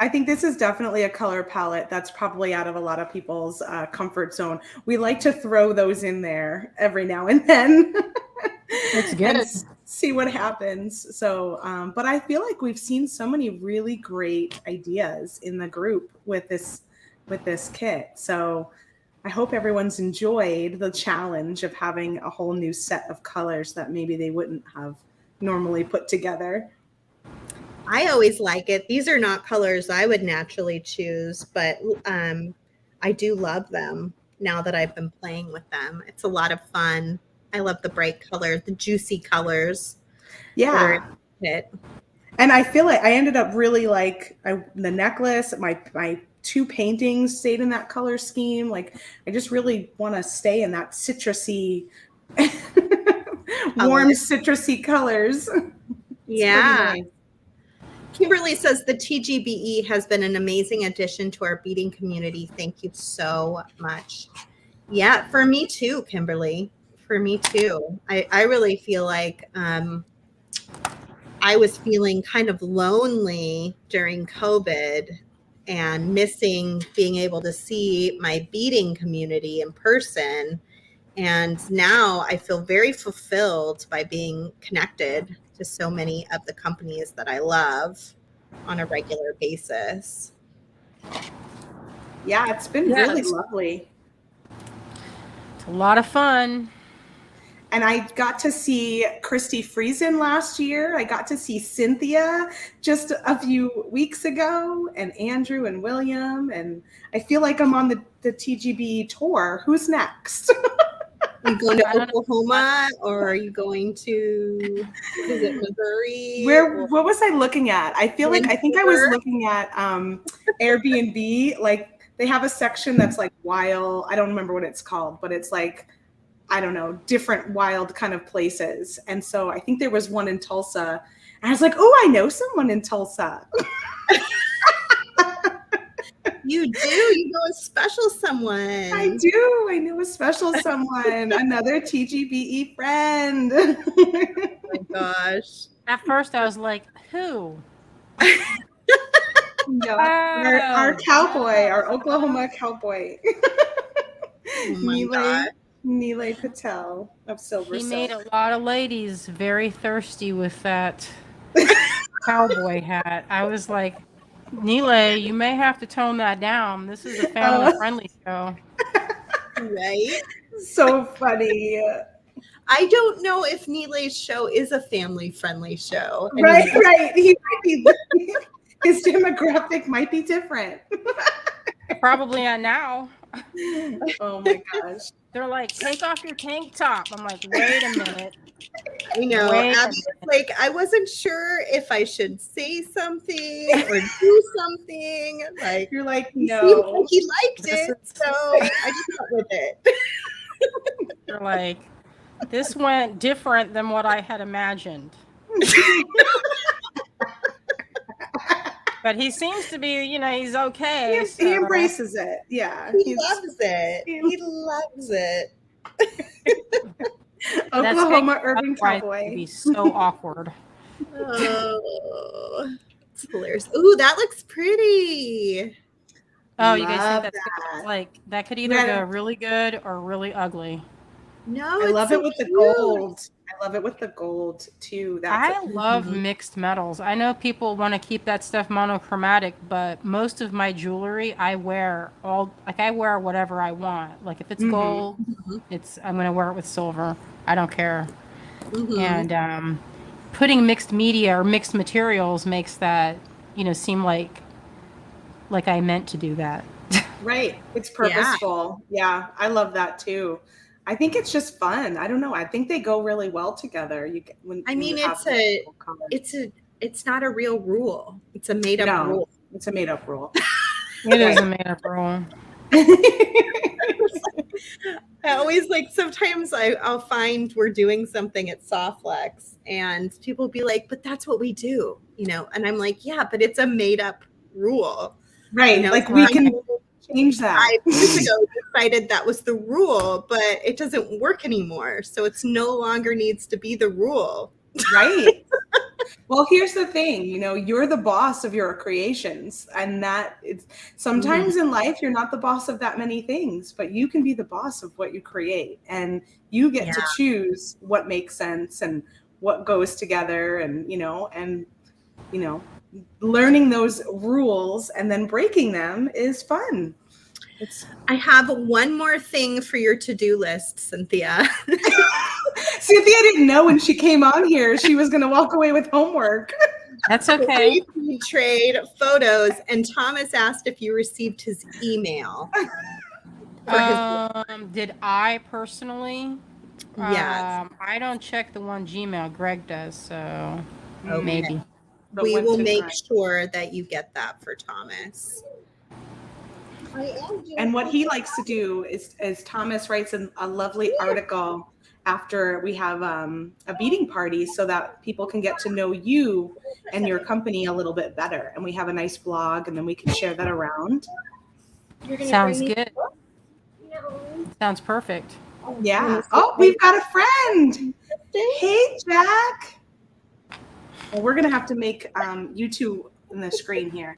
I think this is definitely a color palette that's probably out of a lot of people's comfort zone. We like to throw those in there every now and then. It's good. And see what happens. So, but I feel like we've seen so many really great ideas in the group with this kit. So I hope everyone's enjoyed the challenge of having a whole new set of colors that maybe they wouldn't have normally put together. I always like it. These are not colors I would naturally choose, but I do love them now that I've been playing with them. It's a lot of fun. I love the bright colors, the juicy colors. Yeah. And I feel like I ended up really the necklace, my two paintings stayed in that color scheme. Like I just really want to stay in that citrusy, warm citrusy colors. Yeah. Nice. Kimberly says the TGBE has been an amazing addition to our beading community. Thank you so much. Yeah, for me too, Kimberly. For me too. I really feel like I was feeling kind of lonely during COVID and missing being able to see my beading community in person. And now I feel very fulfilled by being connected to so many of the companies that I love on a regular basis. Yeah, it's been really lovely. It's a lot of fun. And I got to see Christy Friesen last year. I got to see Cynthia just a few weeks ago, and Andrew and William. And I feel like I'm on the TGB tour. Who's next? Are you going to Oklahoma, or are you going to, is it Missouri? What was I looking at? I think I was looking at Airbnb. Like they have a section that's like wild. I don't remember what it's called, but it's like, I don't know, different wild kind of places. And so I think there was one in Tulsa. And I was like, oh, I know someone in Tulsa. You do? You know a special someone. I do. I knew a special someone. Another TGBE friend. Oh my gosh. At first I was like, who? No, our cowboy, our Oklahoma cowboy. Oh my God. Nilay Patel of Silver He Silk. made a lot of ladies very thirsty with that cowboy hat. I was like, Nilay, you may have to tone that down. This is a family-friendly show. Right? So funny. I don't know if Nilay's show is a family-friendly show. Right. He might be. His demographic might be different. Probably not now. Oh my gosh. They're like, take off your tank top. I'm like, wait a minute. I know. Wait a Abby was like, I wasn't sure if I should say something or do something. Like, You're like, he no. seemed like he liked it, so I just went with it. They're like, this went different than what I had imagined. But he seems to be, he's okay. He embraces it. Yeah. He loves it. He loves it. Oklahoma urban cowboy. It'd be so awkward. Oh, it's hilarious. Ooh, that looks pretty. Oh, you guys Love think that's that. like that could either go really good or really ugly. No, I it's love so it with the cute. gold. I love it with the gold too. I love mixed metals. I know people want to keep that stuff monochromatic, but most of my jewelry I wear I wear whatever I want. Like if it's gold, I'm gonna wear it with silver. I don't care. And putting mixed media or mixed materials makes that seem like I meant to do that. Right. It's purposeful. Yeah. I love that too. I think it's just fun. I don't know. I think they go really well together. It's not a real rule. It's a made up rule. It's a made up rule. It is a made up rule. I always sometimes I'll find we're doing something at Softlex and people will be like, but that's what we do, and I'm like, yeah, but it's a made up rule. Right. We can change that. 5 years ago decided that was the rule, but it doesn't work anymore. So it's no longer needs to be the rule. Right. Well, here's the thing, you're the boss of your creations, and that it's sometimes in life you're not the boss of that many things, but you can be the boss of what you create, and you get to choose what makes sense and what goes together, and learning those rules and then breaking them is fun. I have one more thing for your to-do list, Cynthia. Cynthia didn't know when she came on here she was going to walk away with homework. That's okay. We trade photos, and Thomas asked if you received his email. Did I personally? Yes. I don't check the one Gmail. Greg does, so Okay. maybe. We will make sure that you get that for Thomas. And what he likes to do is Thomas writes a lovely article after we have a beading party so that people can get to know you and your company a little bit better. And we have a nice blog, and then we can share that around. Sounds good. Sounds perfect. Yeah. Oh, we've got a friend. Hey, Jack. Well, we're going to have to make you two in the screen here.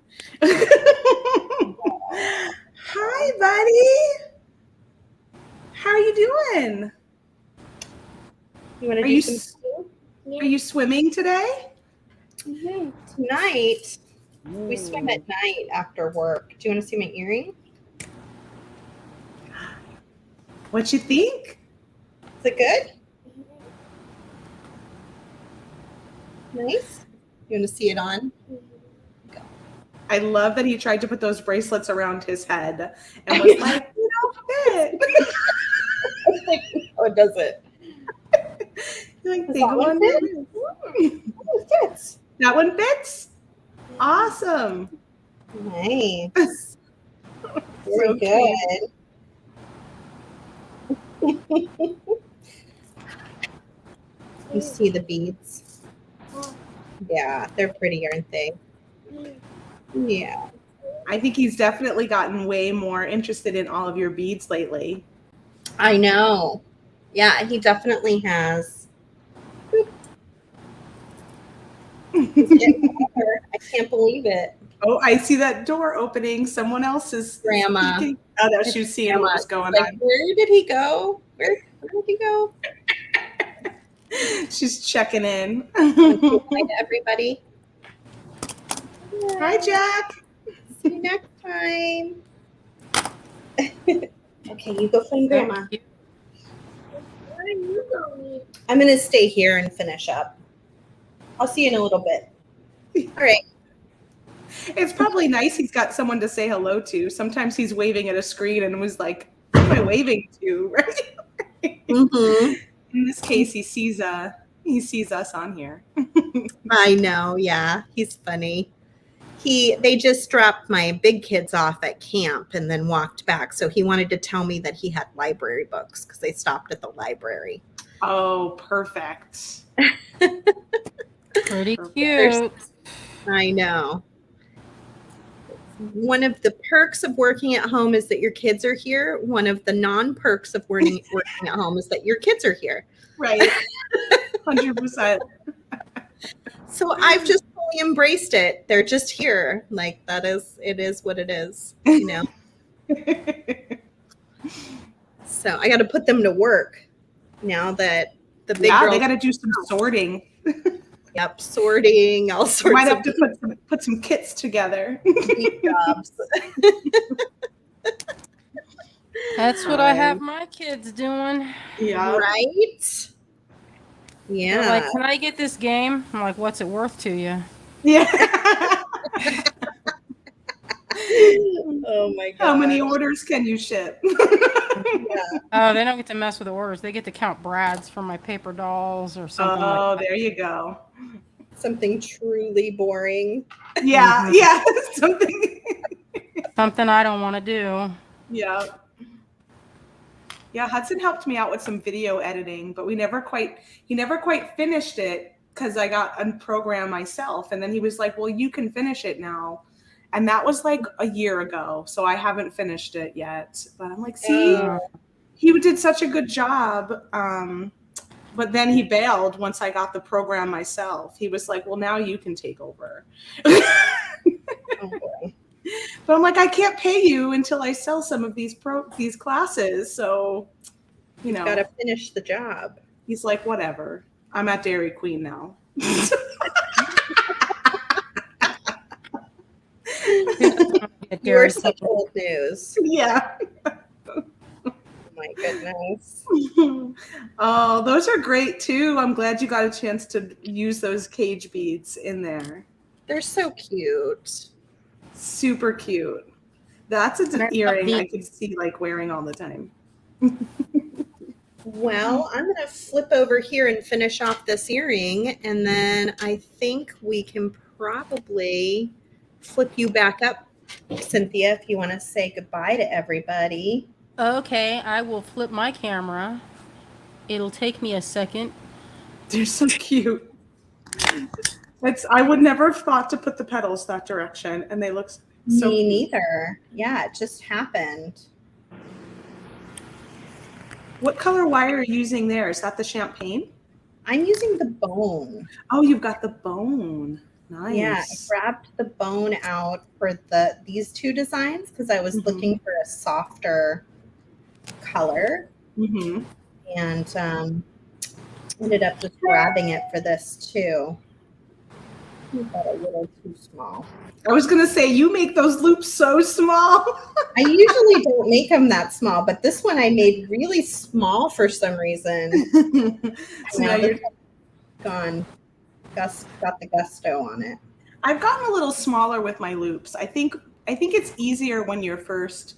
Hi, buddy. How are you doing? You want to do some? Are you swimming today? Tonight, we swim at night after work. Do you want to see my earring? What you think? Is it good? Nice. You want to see it on? I love that he tried to put those bracelets around his head and was like, you don't fit. Oh, it does it. You're like, Does they that go one on fit? your wrist. Oh, it fits. That one fits? Awesome. Nice. Very So good. You see the beads? Yeah, they're pretty, aren't they? Yeah. I think he's definitely gotten way more interested in all of your beads lately. I know. Yeah, he definitely has. He's getting older. I can't believe it. Oh, I see that door opening. Someone else is Grandma. peeking. Oh, no, It's she was seeing Grandma. what was going Like, on. where did he go? Where did he go? She's checking in. Say hi to everybody. Hi, Jack. See you next time. Okay, you go find Grandma. Where are you going? I'm going to stay here and finish up. I'll see you in a little bit. All right. It's probably nice he's got someone to say hello to. Sometimes he's waving at a screen and was like, who am I waving to? Right? Mm-hmm. In this case, he sees us on here. I know. Yeah, he's funny. They just dropped my big kids off at camp and then walked back. So he wanted to tell me that he had library books because they stopped at the library. Oh, perfect. Pretty cute. I know. One of the perks of working at home is that your kids are here. One of the non-perks of working at home is that your kids are here. Right. 100%. So I've just fully embraced it. They're just here. Like it is what it is, you know? So I got to put them to work now that the big Yeah, girls. they got to do some sorting. Yep, sorting, all sorts Might of have to put some kits together. jobs. That's what I have my kids doing. Yeah. Right? They're Yeah. like, can I get this game? I'm like, what's it worth to you? Yeah. Oh my god. How many orders can you ship? Oh, they don't get to mess with the orders. They get to count brads for my paper dolls or something Oh, like that. there you go. Something truly boring. Yeah, Mhm. yeah. Something. Something I don't want to do. Yeah. Yeah, Hudson helped me out with some video editing, but he never quite finished it because I got a program myself. And then he was like, well, you can finish it now. And that was like a year ago. So I haven't finished it yet. But I'm like, see, he did such a good job. But then he bailed once I got the program myself. He was like, well, now you can take over. Oh boy. But I'm like, I can't pay you until I sell some of these classes. So, you know, Got to finish the job. he's like, whatever. I'm at Dairy Queen now. You're such old news. Yeah. Oh my goodness. Oh, those are great too. I'm glad you got a chance to use those cage beads in there. They're so cute. Super cute. That's an earring I could see like wearing all the time. Well, I'm going to flip over here and finish off this earring, and then I think we can probably flip you back up, Cynthia, if you want to say goodbye to everybody. Okay, I will flip my camera. It'll take me a second. They're so cute. I would never have thought to put the petals that direction, and they look so Me cute. neither. Yeah, it just happened. What color wire are you using there? Is that the champagne? I'm using the bone. Oh, you've got the bone. Nice. Yeah, I grabbed the bone out for these two designs because I was looking for a softer color. Mm-hmm. And Ended up just grabbing it for this too. You got a little too small. I was gonna say you make those loops so small. I usually don't make them that small, but this one I made really small for some reason. So now Now you're. this one's got the gusto on it. I've gotten a little smaller with my loops. I think it's easier when you're first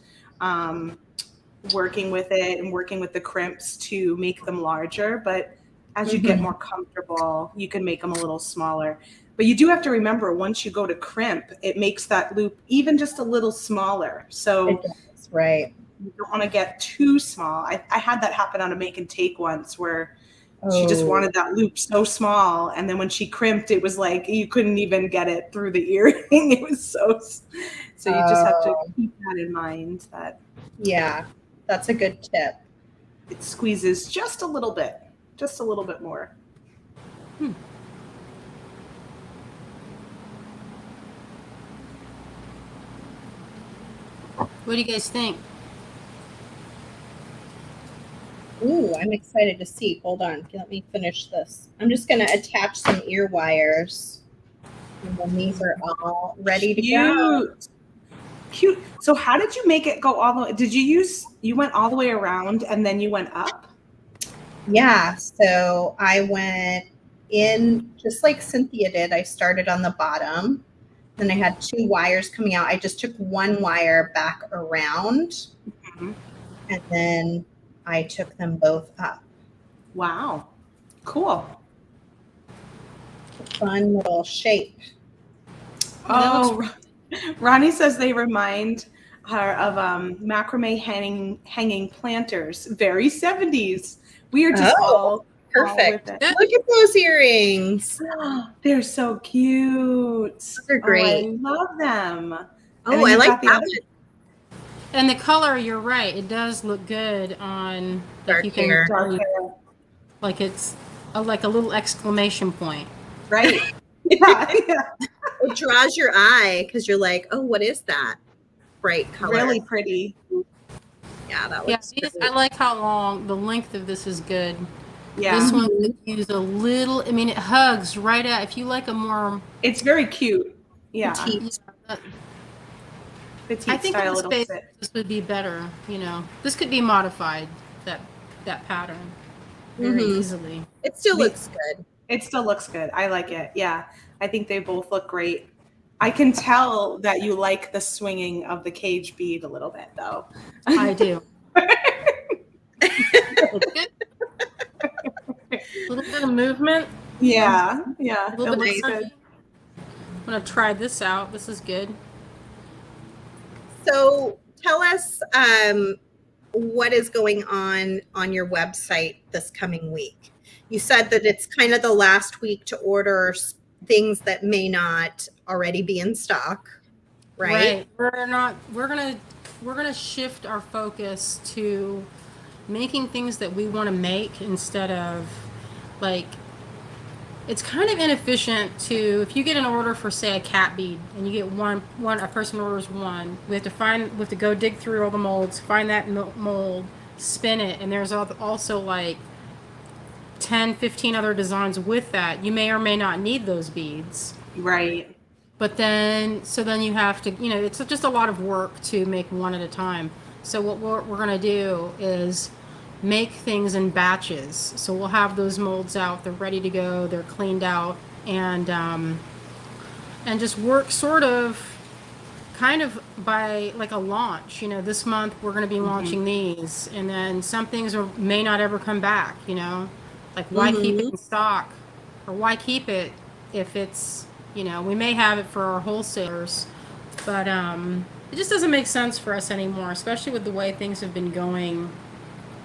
working with it and working with the crimps to make them larger. But as you get more comfortable, you can make them a little smaller. But you do have to remember, once you go to crimp, it makes that loop even just a little smaller. So That's right. you don't want to get too small. I had that happen on a make and take once where she just wanted that loop so small. And then when she crimped, it was like you couldn't even get it through the earring. It was so you just have to keep that in mind, that Yeah, that's a good tip. it squeezes just a little bit more. What do you guys think? Ooh, I'm excited to see. Hold on. Let me finish this. I'm just going to attach some ear wires. And then these are all ready to go. Cute. So how did you make it go all the way? You went all the way around and then you went up? Yeah, so I went in just like Cynthia did. I started on the bottom. Then I had 2 wires coming out. I just took 1 wire back around. And then I took them both up. Wow. Cool. Fun little shape. Oh, Ronnie says they remind her of macrame hanging planters. Very 70s. We are just all perfect. with Look at those earrings. They're so cute. They're great. I love them. Oh, I like that one. And the color, you're right. It does look good on Dark hair. Like it's like a little exclamation point. Right. Yeah. It draws your eye because you're like, oh, what is that bright color? Really pretty. Yeah, that looks great. I like how long the length of this is good. Yeah. This one could use a little. I mean, it hugs right at. If you like a more, it's very cute. Yeah. Petite. Petite I think style in space, this would be better. This could be modified. That pattern very easily. It still looks good. It still looks good. I like it. Yeah. I think they both look great. I can tell that you like the swinging of the cage bead a little bit, though. I do. A little bit of movement. Yeah. A little bit good. I'm going to try this out. This is good. So tell us what is going on your website this coming week. You said that it's kind of the last week to order things that may not already be in stock, right? Right. We're gonna shift our focus to making things that we want to make instead of like. It's kind of inefficient if you get an order for, say, a cat bead, and you get a person orders one. We have to go dig through all the molds, find that mold, spin it, and there's also like 10, 15 other designs with that. You may or may not need those beads. Right. But then you have to, it's just a lot of work to make one at a time. So what we're going to do is make things in batches. So we'll have those molds out, they're ready to go, they're cleaned out, and just work sort of kind of by like a launch. This month we're going to be launching these, and then some things may not ever come back, like why keep it in stock, or why keep it if it's, we may have it for our wholesalers, but it just doesn't make sense for us anymore, especially with the way things have been going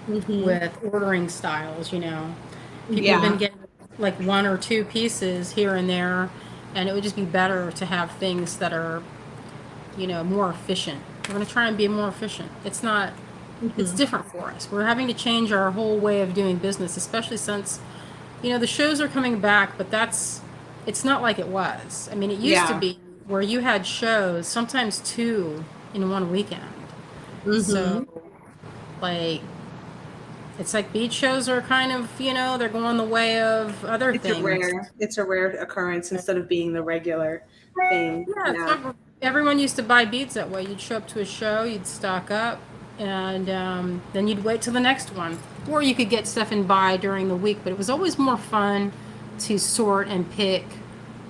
with ordering styles. People have been getting like 1 or 2 pieces here and there, and it would just be better to have things that are, more efficient. We're going to try and be more efficient. It's not, it's different for us. We're having to change our whole way of doing business, especially since, the shows are coming back, but it's not like it was. I mean, it used to be where you had shows, sometimes 2 in one weekend. So, like, it's like bead shows are kind of, they're going the way of other things. It's a rare occurrence instead of being the regular thing. Yeah, Yeah. so everyone used to buy beads that way. You'd show up to a show, you'd stock up, and then you'd wait till the next one. Or you could get stuff and buy during the week, but it was always more fun to sort and pick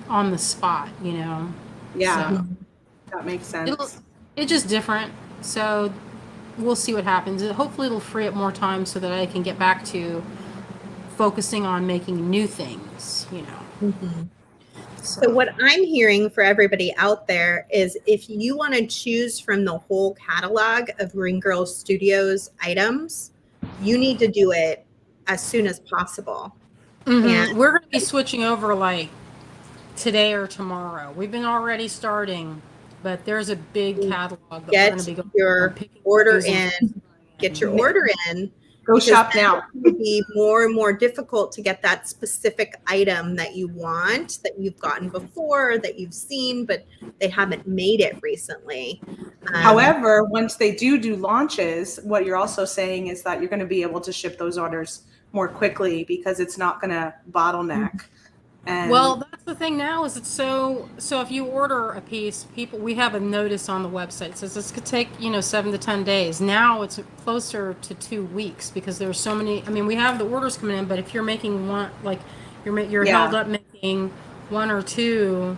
on the spot, Yeah. So That makes sense. it's just different. So we'll see what happens. Hopefully it'll free up more time so that I can get back to focusing on making new things, Mm-hmm. So what I'm hearing for everybody out there is if you want to choose from the whole catalog of Green Girl Studios items, you need to do it as soon as possible. And we're going to be switching over like today or tomorrow. We've been already starting, but there's a big catalog that we're going to be going your order in. Get your order in. Go shop now. It will be more and more difficult to get that specific item that you want, that you've gotten before, that you've seen, but they haven't made it recently. However, once they do launches, what you're also saying is that you're going to be able to ship those orders more quickly because it's not going to bottleneck. And well, that's the thing now is it's so if you order a piece, we have a notice on the website. It says this could take, 7 to 10 days. Now it's closer to 2 weeks because there's so many. I mean, we have the orders coming in, but if you're making one, like you're held up making one or two,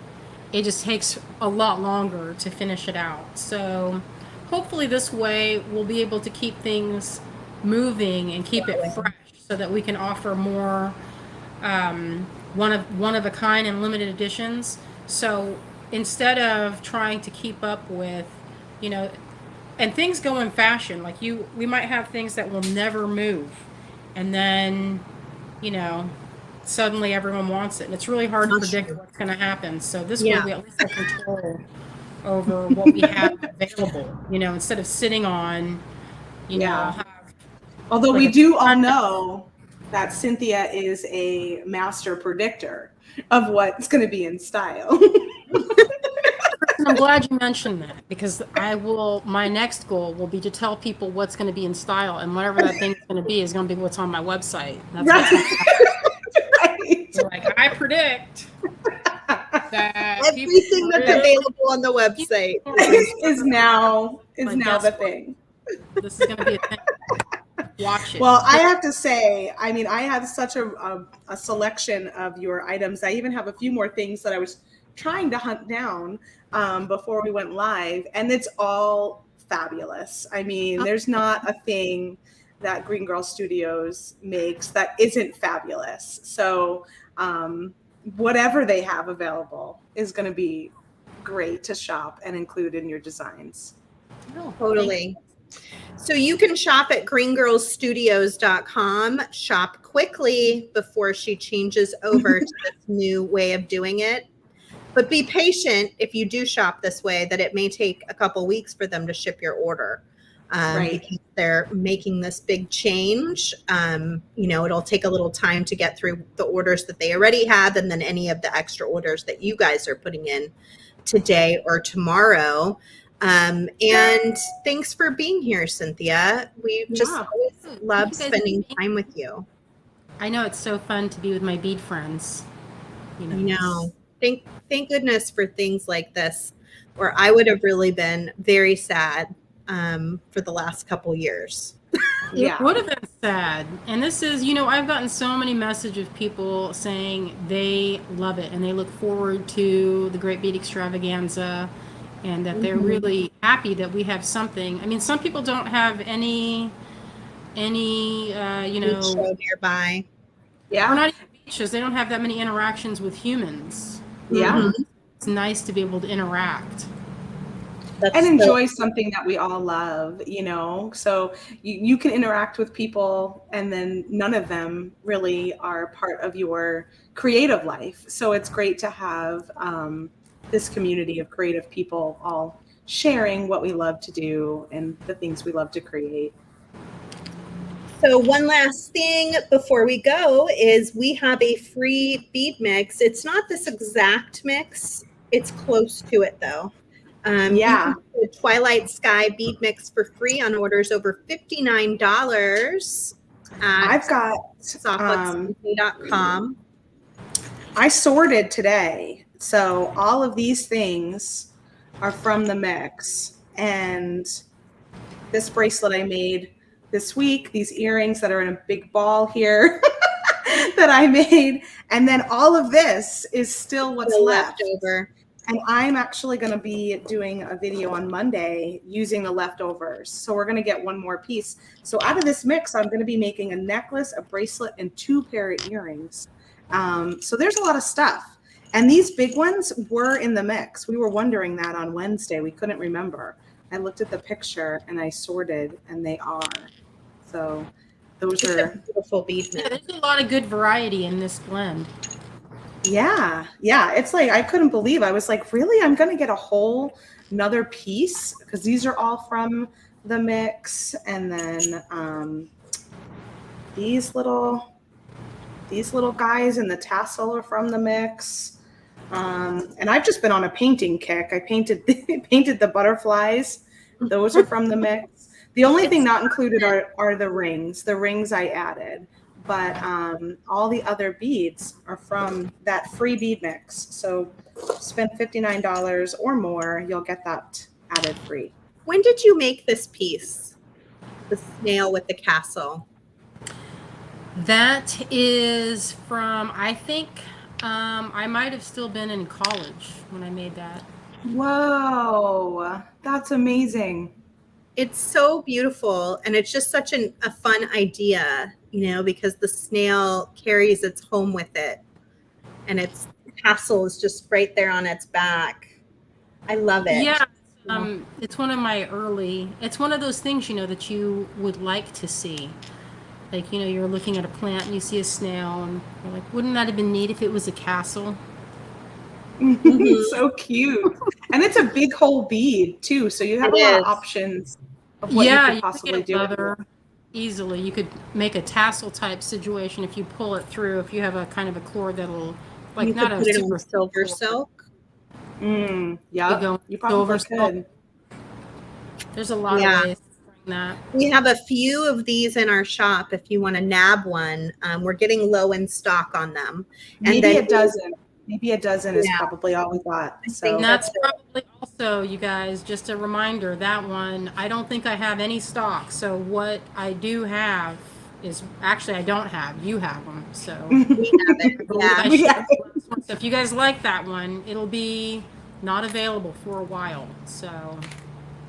it just takes a lot longer to finish it out. So hopefully this way we'll be able to keep things moving and keep it fresh so that we can offer more one of a kind and limited editions. So instead of trying to keep up with, and things go in fashion, like we might have things that will never move, and then, suddenly everyone wants it, and it's really hard to predict what's going to happen. So this way we at least have control over what we have available, instead of sitting on, although we do all know that Cynthia is a master predictor of what's going to be in style. I'm glad you mentioned that because my next goal will be to tell people what's going to be in style, and whatever that thing is going to be what's on my website. That's right. So like I predict that everything that's available on the website is now the thing. This is going to be a thing. Watch it. Well, I have to say, I mean, I have such a selection of your items. I even have a few more things that I was trying to hunt down before we went live, and it's all fabulous. I mean, there's not a thing that Green Girl Studios makes that isn't fabulous. So whatever they have available is going to be great to shop and include in your designs. Oh, totally. So you can shop at greengirlstudios.com. Shop quickly before she changes over to this new way of doing it. But be patient if you do shop this way, that it may take a couple weeks for them to ship your order. Because they're making this big change. It'll take a little time to get through the orders that they already have, and then any of the extra orders that you guys are putting in today or tomorrow. And thanks for being here, Cynthia. We just always love spending time with you. I know it's so fun to be with my bead friends. Thank goodness for things like this, where I would have really been very sad for the last couple years. It would have been sad. And this is, I've gotten so many messages of people saying they love it and they look forward to the Great Bead Extravaganza, and that they're really happy that we have something. I mean, some people don't have any show nearby. Yeah. Or not even beaches. They don't have that many interactions with humans. Yeah. It's nice to be able to interact. And enjoy something that we all love, so you can interact with people and then none of them really are part of your creative life. So it's great to have this community of creative people all sharing what we love to do and the things we love to create. So one last thing before we go is we have a free bead mix. It's not this exact mix. It's close to it though. The Twilight Sky Bead Mix for free on orders over $59. at I've got softluxcompany.com. I sorted today. So all of these things are from the mix. And this bracelet I made this week, these earrings that are in a big ball here that I made. And then all of this is still what's left. Leftover. And I'm actually going to be doing a video on Monday using the leftovers. So we're going to get one more piece. So out of this mix, I'm going to be making a necklace, a bracelet, and 2 pair of earrings. So there's a lot of stuff. And these big ones were in the mix. We were wondering that on Wednesday. We couldn't remember. I looked at the picture and I sorted, and they are. So those are beautiful bead Yeah, mix. there's a lot of good variety in this blend. Yeah. It's like, I couldn't believe, I was like, really? I'm going to get a whole another piece, because these are all from the mix. And then these little guys in the tassel are from the mix. And I've just been on a painting kick. I painted the butterflies. Those are from the mix. The only thing not included are the rings. The rings I added. But all the other beads are from that free bead mix. So spend $59 or more, you'll get that added free. When did you make this piece? The snail with the castle. That is from, I think, I might have still been in college when I made that. Whoa, that's amazing. It's so beautiful, and it's just such a fun idea, because the snail carries its home with it, and its castle is just right there on its back. I love it. Yeah, it's one of my it's one of those things, that you would like to see. Like, you're looking at a plant and you see a snail, and you're like, wouldn't that have been neat if it was a castle? So cute. And it's a big whole bead too, so you have a lot of options of what you could possibly do. Easily. You could make a tassel type situation if you pull it through, if you have a kind of a cord that'll, like, you not could a put it super on silver cord. silk. Yeah, you probably could. There's a lot of ways to bring that. We have a few of these in our shop if you want to nab one. We're getting low in stock on them. Maybe a dozen. Maybe a dozen is probably all we got. So And that's probably also, you guys, just a reminder, that one, I don't think I have any stock. So what I do have is, actually, I don't have. You have them. So we have it. Yeah. So if you guys like that one, it'll be not available for a while. So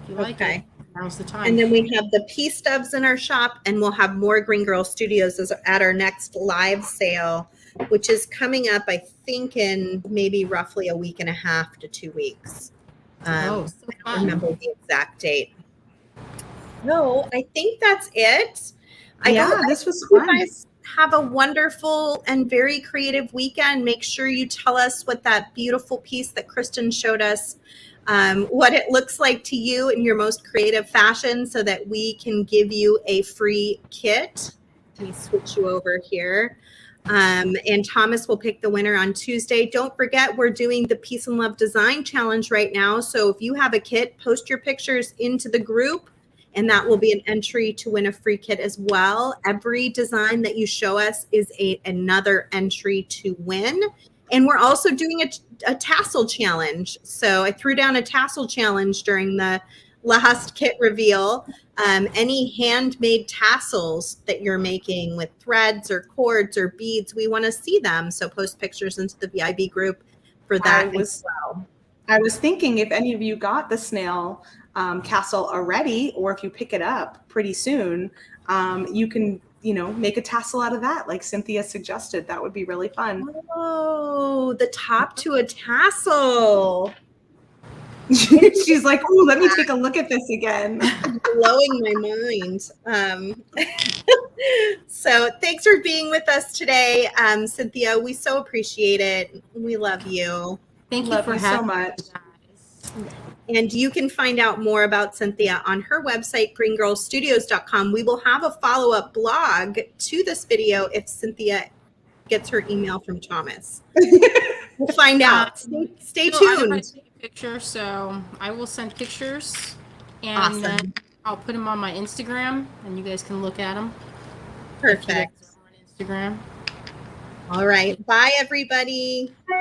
if you like it, now's the time. And then we have the pea stubs in our shop, and we'll have more Green Girl Studios at our next live sale, which is coming up, I think, in maybe roughly a week and a half to 2 weeks. I don't remember the exact date. No, I think that's it. This was fun. fun. You guys have a wonderful and very creative weekend. Make sure you tell us what that beautiful piece that Kristen showed us, what it looks like to you in your most creative fashion, so that we can give you a free kit. Let me switch you over here. And Thomas will pick the winner on Tuesday. Don't forget, we're doing the Peace and Love Design Challenge right now. So if you have a kit, post your pictures into the group, and that will be an entry to win a free kit as well. Every design that you show us is another entry to win. And we're also doing a tassel challenge. So I threw down a tassel challenge during the last kit reveal. Any handmade tassels that you're making with threads or cords or beads, we want to see them. So post pictures into the VIB group for that as well. I was thinking, if any of you got the snail castle already, or if you pick it up pretty soon, you can, make a tassel out of that, like Cynthia suggested. That would be really fun. Oh, the top to a tassel. She's like, "Ooh, let me take a look at this again." Blowing my mind. So thanks for being with us today, Cynthia. We so appreciate it. We love you. Thank you for having so much. And you can find out more about Cynthia on her website, greengirlstudios.com. We will have a follow-up blog to this video if Cynthia gets her email from Thomas. We'll find out. Stay tuned. I take a picture, so I will send pictures, and Awesome. then I'll put them on my Instagram, and you guys can look at them. Perfect. On Instagram. All right. Bye, everybody.